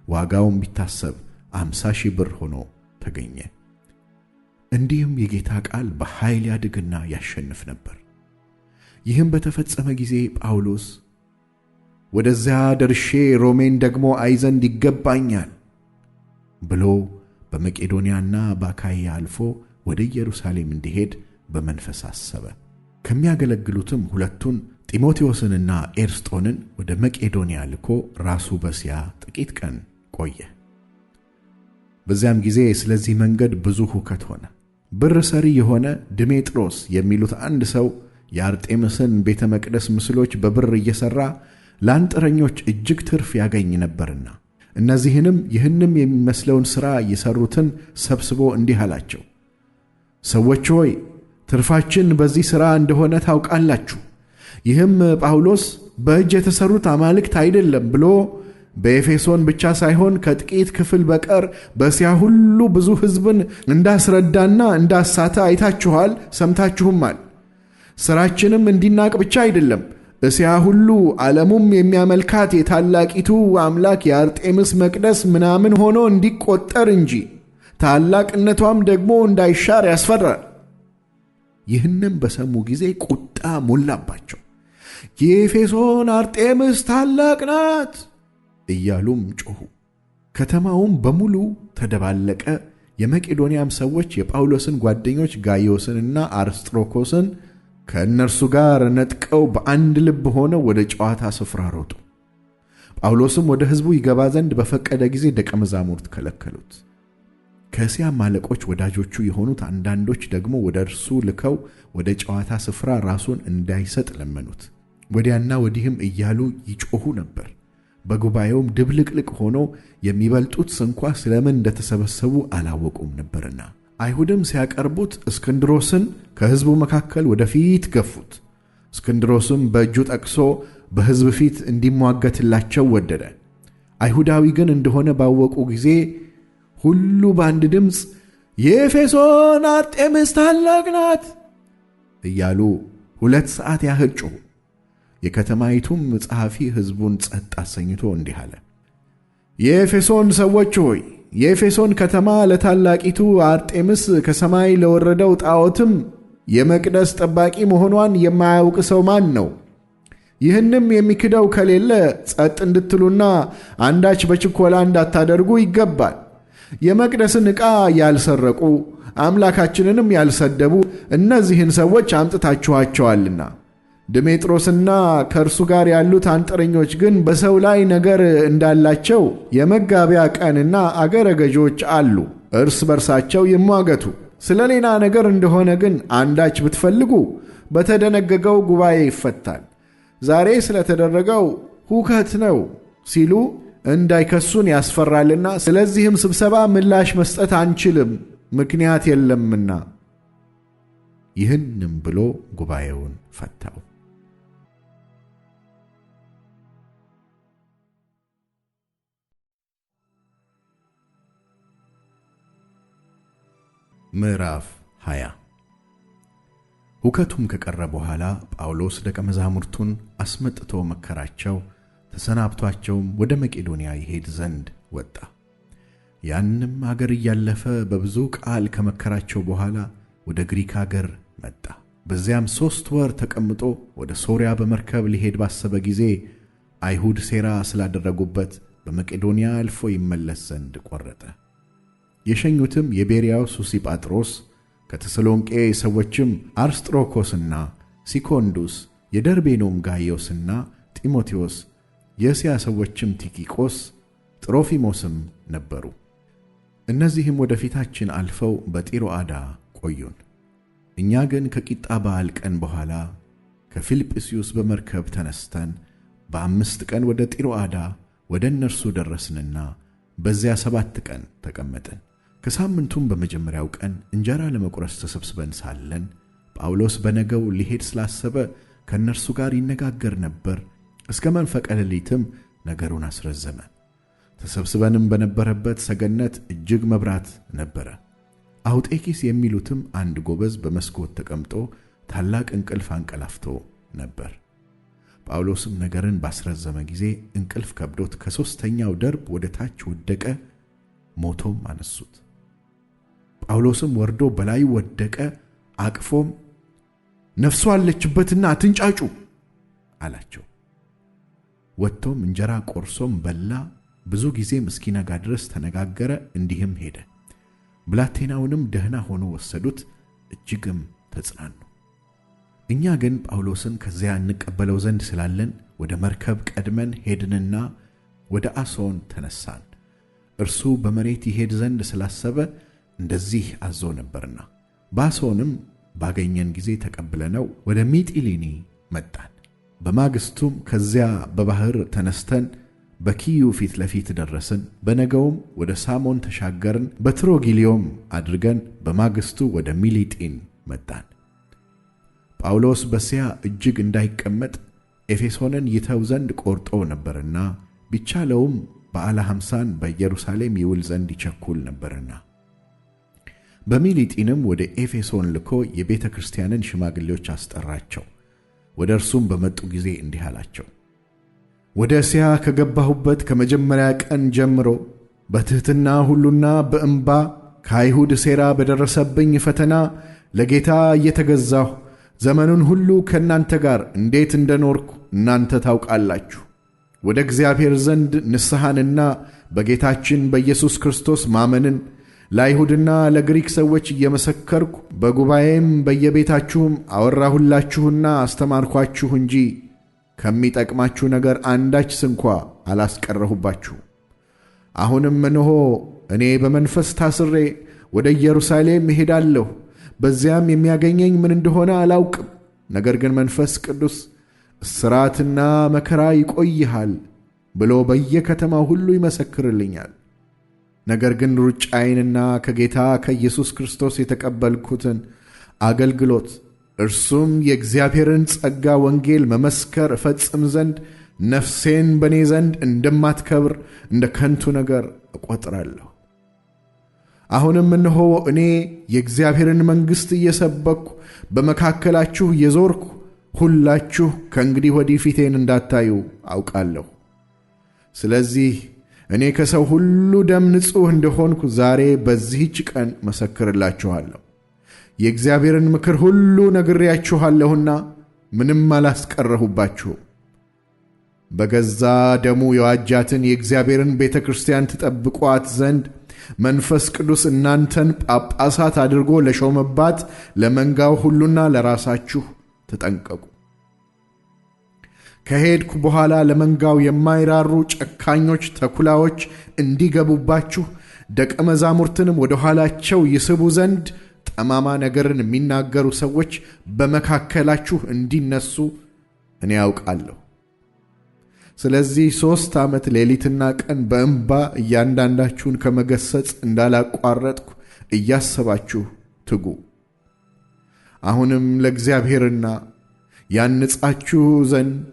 ዋጋውም ቢታሰብ 50,000 ብር ሆኖ ተገኘ። እንዲህም የጌታ ቃል በኃይል ያድግና ያሸንፍ ነበር። ይህም በተፈጸመ ጊዜ ጳውሎስ ወደዚያ ደርሼ ሮሜን ደግሞ አይ ዘንድ ይገባኛል ብሎ በመቄዶንያና በአካይያ አልፎ ወደ ኢየሩሳሌም እንዲሄድ በመንፈስ አሰበ። ከሚያገለግሉትም 2ቱን ጢሞቴዎስንና ኤርስጦንን ወደ መቄዶንያ ልኮ ራሱ በእስያ ጥቂት ቀን ቆየ። በዚያም ጊዜ ስለዚህ መንገድ ብዙ ሁከት ሆነ። ብር ሰሪ የሆነ ድሜጥሮስ የሚሉት አንድ ሰው የአርጤምስን ቤተ መቅደስ ምስሎች በብር እየሠራ ለአንጥረኞች እጅግ ትርፍ ያገኝ ነበርና እነዚህንም ይህንም የሚመስለውን ሥራ የሠሩትን ሰብስቦ እንዲህ አላቸው፣ ሰዎች ሆይ ትርፋችን በዚህ ሥራ እንደሆነ ታውቃላችሁ። ይህም ጳውሎስ በእጅ የተሠሩት አማልክት አይደለም ብሎ በኤፌሶን ብቻ ሳይሆን ከጥቂት ክፍል በቀር በእስያ ሁሉ ብዙ ሕዝብን እንዳስረዳና እንዳሳተ አይታችኋል፣ ሰምታችሁማል። ሥራችንም እንዲናቅ ብቻ አይደለም፣ እስያ ሁሉ ዓለሙም የሚያመልካት የታላቂቱ አምላክ የአርጤምስ መቅደስ ምናምን ሆኖ እንዲቆጠር እንጂ ታላቅነቷም ደግሞ እንዳይሻር ያስፈራል። ይህንም በሰሙ ጊዜ ቁጣ ሞላባቸው። የኤፌሶን አርጤምስ ታላቅ ናት እያሉም ጮኹ። ከተማውም በሙሉ ተደባለቀ። የመቄዶንያም ሰዎች የጳውሎስን ጓደኞች ጋይዮስንና አርስጥሮኮስን ከእነርሱ ጋር ነጥቀው በአንድ ልብ ሆነው ወደ ጨዋታ ስፍራ ሮጡ። ጳውሎስም ወደ ሕዝቡ ይገባ ዘንድ በፈቀደ ጊዜ ደቀ መዛሙርት ከለከሉት። ከእስያም አለቆች ወዳጆቹ የሆኑት አንዳንዶች ደግሞ ወደ እርሱ ልከው ወደ ጨዋታ ስፍራ ራሱን እንዳይሰጥ ለመኑት። ወዲያና ወዲህም እያሉ ይጮኹ ነበር። በጉባኤውም ድብልቅልቅ ሆኖ የሚበልጡት እንኳ ስለምን እንደተሰበሰቡ አላወቁም ነበርና አይሁድም ሲያቀርቡት እስክንድሮስን ከሕዝቡ መካከል ወደፊት ገፉት። እስክንድሮስም በእጁ ጠቅሶ በሕዝብ ፊት እንዲሟገትላቸው ወደደ። አይሁዳዊ ግን እንደሆነ ባወቁ ጊዜ ሁሉ በአንድ ድምፅ የኤፌሶን አርጤምስ ታላቅ ናት እያሉ 2 ሰዓት ያህል ጮኹ። የከተማይቱም ጸሐፊ ሕዝቡን ጸጥ አሰኝቶ እንዲህ አለ፣ የኤፌሶን ሰዎች ሆይ የኤፌሶን ከተማ ለታላቂቱ አርጤምስ ከሰማይ ለወረደው ጣዖትም የመቅደስ ጠባቂ መሆኗን የማያውቅ ሰው ማን ነው? ይህንም የሚክደው ከሌለ ጸጥ እንድትሉና አንዳች በችኮላ እንዳታደርጉ ይገባል። የመቅደስን ዕቃ ያልሰረቁ አምላካችንንም ያልሰደቡ እነዚህን ሰዎች አምጥታችኋቸዋልና ድሜጥሮስና ከእርሱ ጋር ያሉት አንጥረኞች ግን በሰው ላይ ነገር እንዳላቸው የመጋቢያ ቀንና አገረ ገዦች አሉ። እርስ በርሳቸው ይሟገቱ። ስለ ሌላ ነገር እንደሆነ ግን አንዳች ብትፈልጉ በተደነገገው ጉባኤ ይፈታል። ዛሬ ስለተደረገው ሁከት ነው ሲሉ እንዳይከሱን ያስፈራልና ስለዚህም ስብሰባ ምላሽ መስጠት አንችልም፣ ምክንያት የለምና። ይህንም ብሎ ጉባኤውን ፈታው። ምዕራፍ 20 ሁከቱም ከቀረ በኋላ ጳውሎስ ደቀ መዛሙርቱን አስመጥቶ መከራቸው፣ ተሰናብቷቸውም ወደ መቄዶንያ ይሄድ ዘንድ ወጣ። ያንም አገር እያለፈ በብዙ ቃል ከመከራቸው በኋላ ወደ ግሪክ አገር መጣ። በዚያም 3 ወር ተቀምጦ ወደ ሶርያ በመርከብ ሊሄድ ባሰበ ጊዜ አይሁድ ሴራ ስላደረጉበት በመቄዶንያ አልፎ ይመለስ ዘንድ ቆረጠ። የሸኙትም የቤርያው ሱሲጳጥሮስ፣ ከተሰሎንቄ ሰዎችም አርስጥሮኮስና ሲኮንዱስ፣ የደርቤኖም ጋይዮስና ጢሞቴዎስ፣ የእስያ ሰዎችም ቲኪቆስ፣ ጥሮፊሞስም ነበሩ። እነዚህም ወደፊታችን አልፈው በጢሮአዳ ቆዩን። እኛ ግን ከቂጣ በዓል ቀን በኋላ ከፊልጵስዩስ በመርከብ ተነስተን በ5 ቀን ወደ ጢሮአዳ ወደ እነርሱ ደረስንና በዚያ 7 ቀን ተቀመጥን። ከሳምንቱም በመጀመሪያው ቀን እንጀራ ለመቁረስ ተሰብስበን ሳለን ጳውሎስ በነገው ሊሄድ ስላሰበ ከእነርሱ ጋር ይነጋገር ነበር። እስከ መንፈቀ ሌሊትም ነገሩን አስረዘመ። ተሰብስበንም በነበረበት ሰገነት እጅግ መብራት ነበረ። አውጤኪስ የሚሉትም አንድ ጎበዝ በመስኮት ተቀምጦ ታላቅ እንቅልፍ አንቀላፍቶ ነበር። ጳውሎስም ነገርን ባስረዘመ ጊዜ እንቅልፍ ከብዶት ከ3ኛው ደርብ ወደ ታች ወደቀ፣ ሞቶም አነሱት። ጳውሎስም ወርዶ በላዩ ወደቀ፣ አቅፎም ነፍሱ አለችበትና አትንጫጩ አላቸው። ወጥቶም እንጀራ ቆርሶም በላ፣ ብዙ ጊዜም እስኪነጋ ድረስ ተነጋገረ፣ እንዲህም ሄደ። ብላቴናውንም ደህና ሆኖ ወሰዱት፣ እጅግም ተጽናኑ። እኛ ግን ጳውሎስን ከዚያ እንቀበለው ዘንድ ስላለን ወደ መርከብ ቀድመን ሄድንና ወደ አሶን ተነሳን። እርሱ በመሬት ይሄድ ዘንድ ስላሰበ እንደዚህ አዞ ነበርና። በአሶንም ባገኘን ጊዜ ተቀብለነው ወደ ሚጢሊኒ መጣን። በማግስቱም ከዚያ በባህር ተነስተን በኪዩ ፊት ለፊት ደረስን። በነገውም ወደ ሳሞን ተሻገርን። በትሮጊሊዮም አድርገን በማግስቱ ወደ ሚሊጢን መጣን። ጳውሎስ በእስያ እጅግ እንዳይቀመጥ ኤፌሶንን ይተው ዘንድ ቆርጦ ነበርና ቢቻለውም በዓለ ሐምሳን በኢየሩሳሌም ይውል ዘንድ ይቸኩል ነበርና በሚሊጢንም ወደ ኤፌሶን ልኮ የቤተ ክርስቲያንን ሽማግሌዎች አስጠራቸው። ወደ እርሱም በመጡ ጊዜ እንዲህ አላቸው። ወደ እስያ ከገባሁበት ከመጀመሪያ ቀን ጀምሮ በትሕትና ሁሉና በእንባ ከአይሁድ ሴራ በደረሰብኝ ፈተና ለጌታ እየተገዛሁ ዘመኑን ሁሉ ከእናንተ ጋር እንዴት እንደኖርኩ እናንተ ታውቃላችሁ። ወደ እግዚአብሔር ዘንድ ንስሐንና በጌታችን በኢየሱስ ክርስቶስ ማመንን ለአይሁድና ለግሪክ ሰዎች እየመሰከርኩ በጉባኤም በየቤታችሁም አወራሁላችሁና አስተማርኳችሁ እንጂ ከሚጠቅማችሁ ነገር አንዳች ስንኳ አላስቀረሁባችሁ። አሁንም እነሆ እኔ በመንፈስ ታስሬ ወደ ኢየሩሳሌም እሄዳለሁ። በዚያም የሚያገኘኝ ምን እንደሆነ አላውቅም። ነገር ግን መንፈስ ቅዱስ እስራትና መከራ ይቆይሃል ብሎ በየከተማው ሁሉ ይመሰክርልኛል። ነገር ግን ሩጫዬንና ከጌታ ከኢየሱስ ክርስቶስ የተቀበልኩትን አገልግሎት እርሱም የእግዚአብሔርን ጸጋ ወንጌል መመስከር እፈጽም ዘንድ ነፍሴን በእኔ ዘንድ እንደማትከብር እንደ ከንቱ ነገር እቆጥራለሁ። አሁንም እነሆ እኔ የእግዚአብሔርን መንግሥት እየሰበክሁ በመካከላችሁ እየዞርኩ ሁላችሁ ከእንግዲህ ወዲህ ፊቴን እንዳታዩ አውቃለሁ። ስለዚህ እኔ ከሰው ሁሉ ደም ንጹሕ እንደሆንኩ ዛሬ በዚህች ቀን መሰክርላችኋለሁ። የእግዚአብሔርን ምክር ሁሉ ነግሬያችኋለሁና ምንም አላስቀረሁባችሁም። በገዛ ደሙ የዋጃትን የእግዚአብሔርን ቤተ ክርስቲያን ትጠብቋት ዘንድ መንፈስ ቅዱስ እናንተን ጳጳሳት አድርጎ ለሾመባት ለመንጋው ሁሉና ለራሳችሁ ተጠንቀቁ። ከሄድኩ በኋላ ለመንጋው የማይራሩ ጨካኞች ተኩላዎች እንዲገቡባችሁ ደቀ መዛሙርትንም ወደ ኋላቸው ይስቡ ዘንድ ጠማማ ነገርን የሚናገሩ ሰዎች በመካከላችሁ እንዲነሱ እኔ ያውቃለሁ። ስለዚህ 3 ዓመት ሌሊትና ቀን በእንባ እያንዳንዳችሁን ከመገሰጽ እንዳላቋረጥኩ እያሰባችሁ ትጉ። አሁንም ለእግዚአብሔርና ያንጻችሁ ዘንድ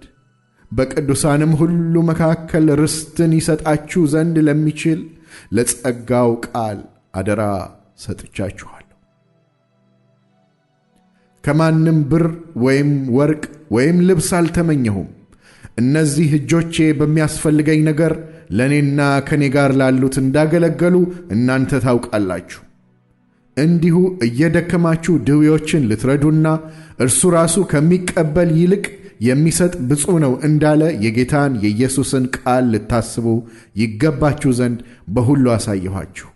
በቅዱሳንም ሁሉ መካከል ርስትን ይሰጣችሁ ዘንድ ለሚችል ለጸጋው ቃል አደራ ሰጥቻችኋለሁ። ከማንም ብር ወይም ወርቅ ወይም ልብስ አልተመኘሁም። እነዚህ እጆቼ በሚያስፈልገኝ ነገር ለእኔና ከእኔ ጋር ላሉት እንዳገለገሉ እናንተ ታውቃላችሁ። እንዲሁ እየደከማችሁ ድዌዎችን ልትረዱና እርሱ ራሱ ከሚቀበል ይልቅ የሚሰጥ ብፁዕ ነው እንዳለ የጌታን የኢየሱስን ቃል ልታስቡ ይገባችሁ ዘንድ በሁሉ አሳየኋችሁ።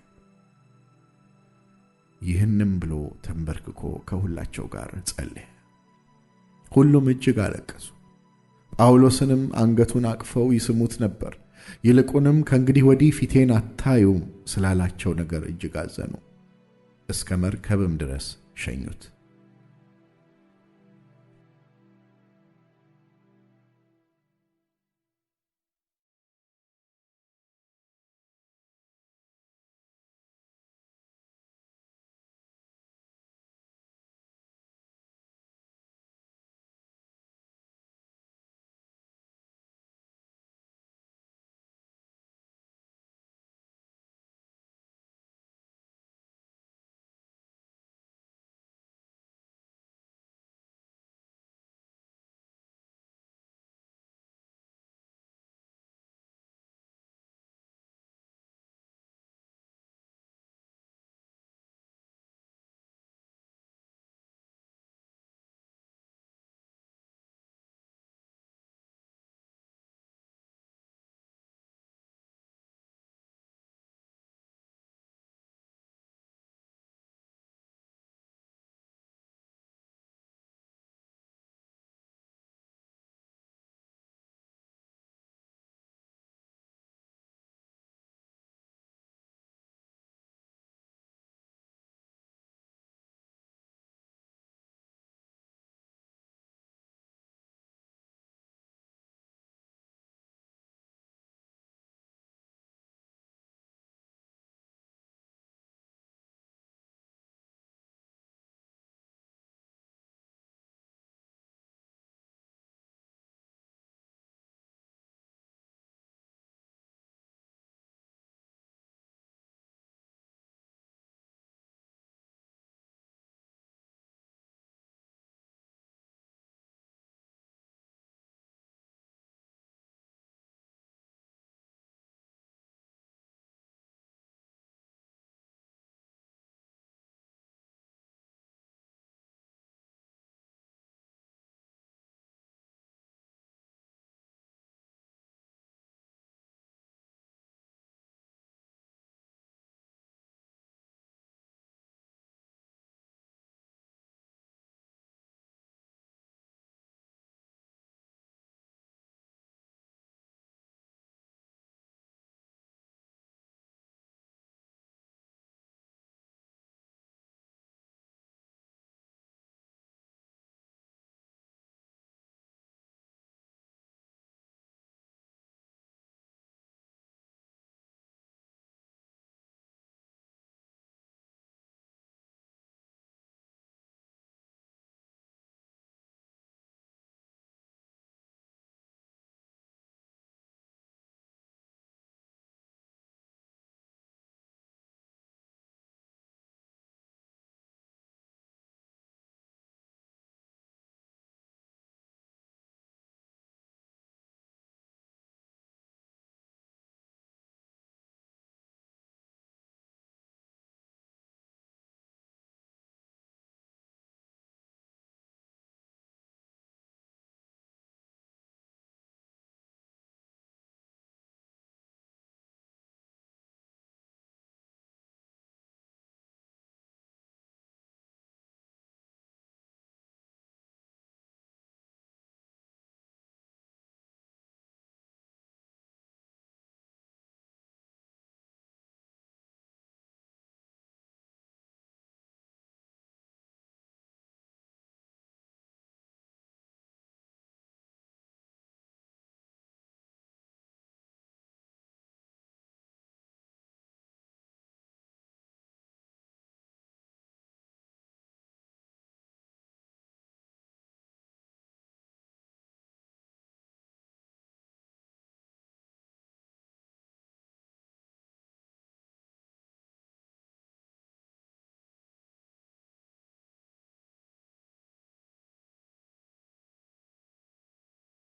ይህንም ብሎ ተንበርክኮ ከሁላቸው ጋር ጸለየ። ሁሉም እጅግ አለቀሱ። ጳውሎስንም አንገቱን አቅፈው ይስሙት ነበር። ይልቁንም ከእንግዲህ ወዲህ ፊቴን አታዩም ስላላቸው ነገር እጅግ አዘኑ። እስከ መርከብም ድረስ ሸኙት።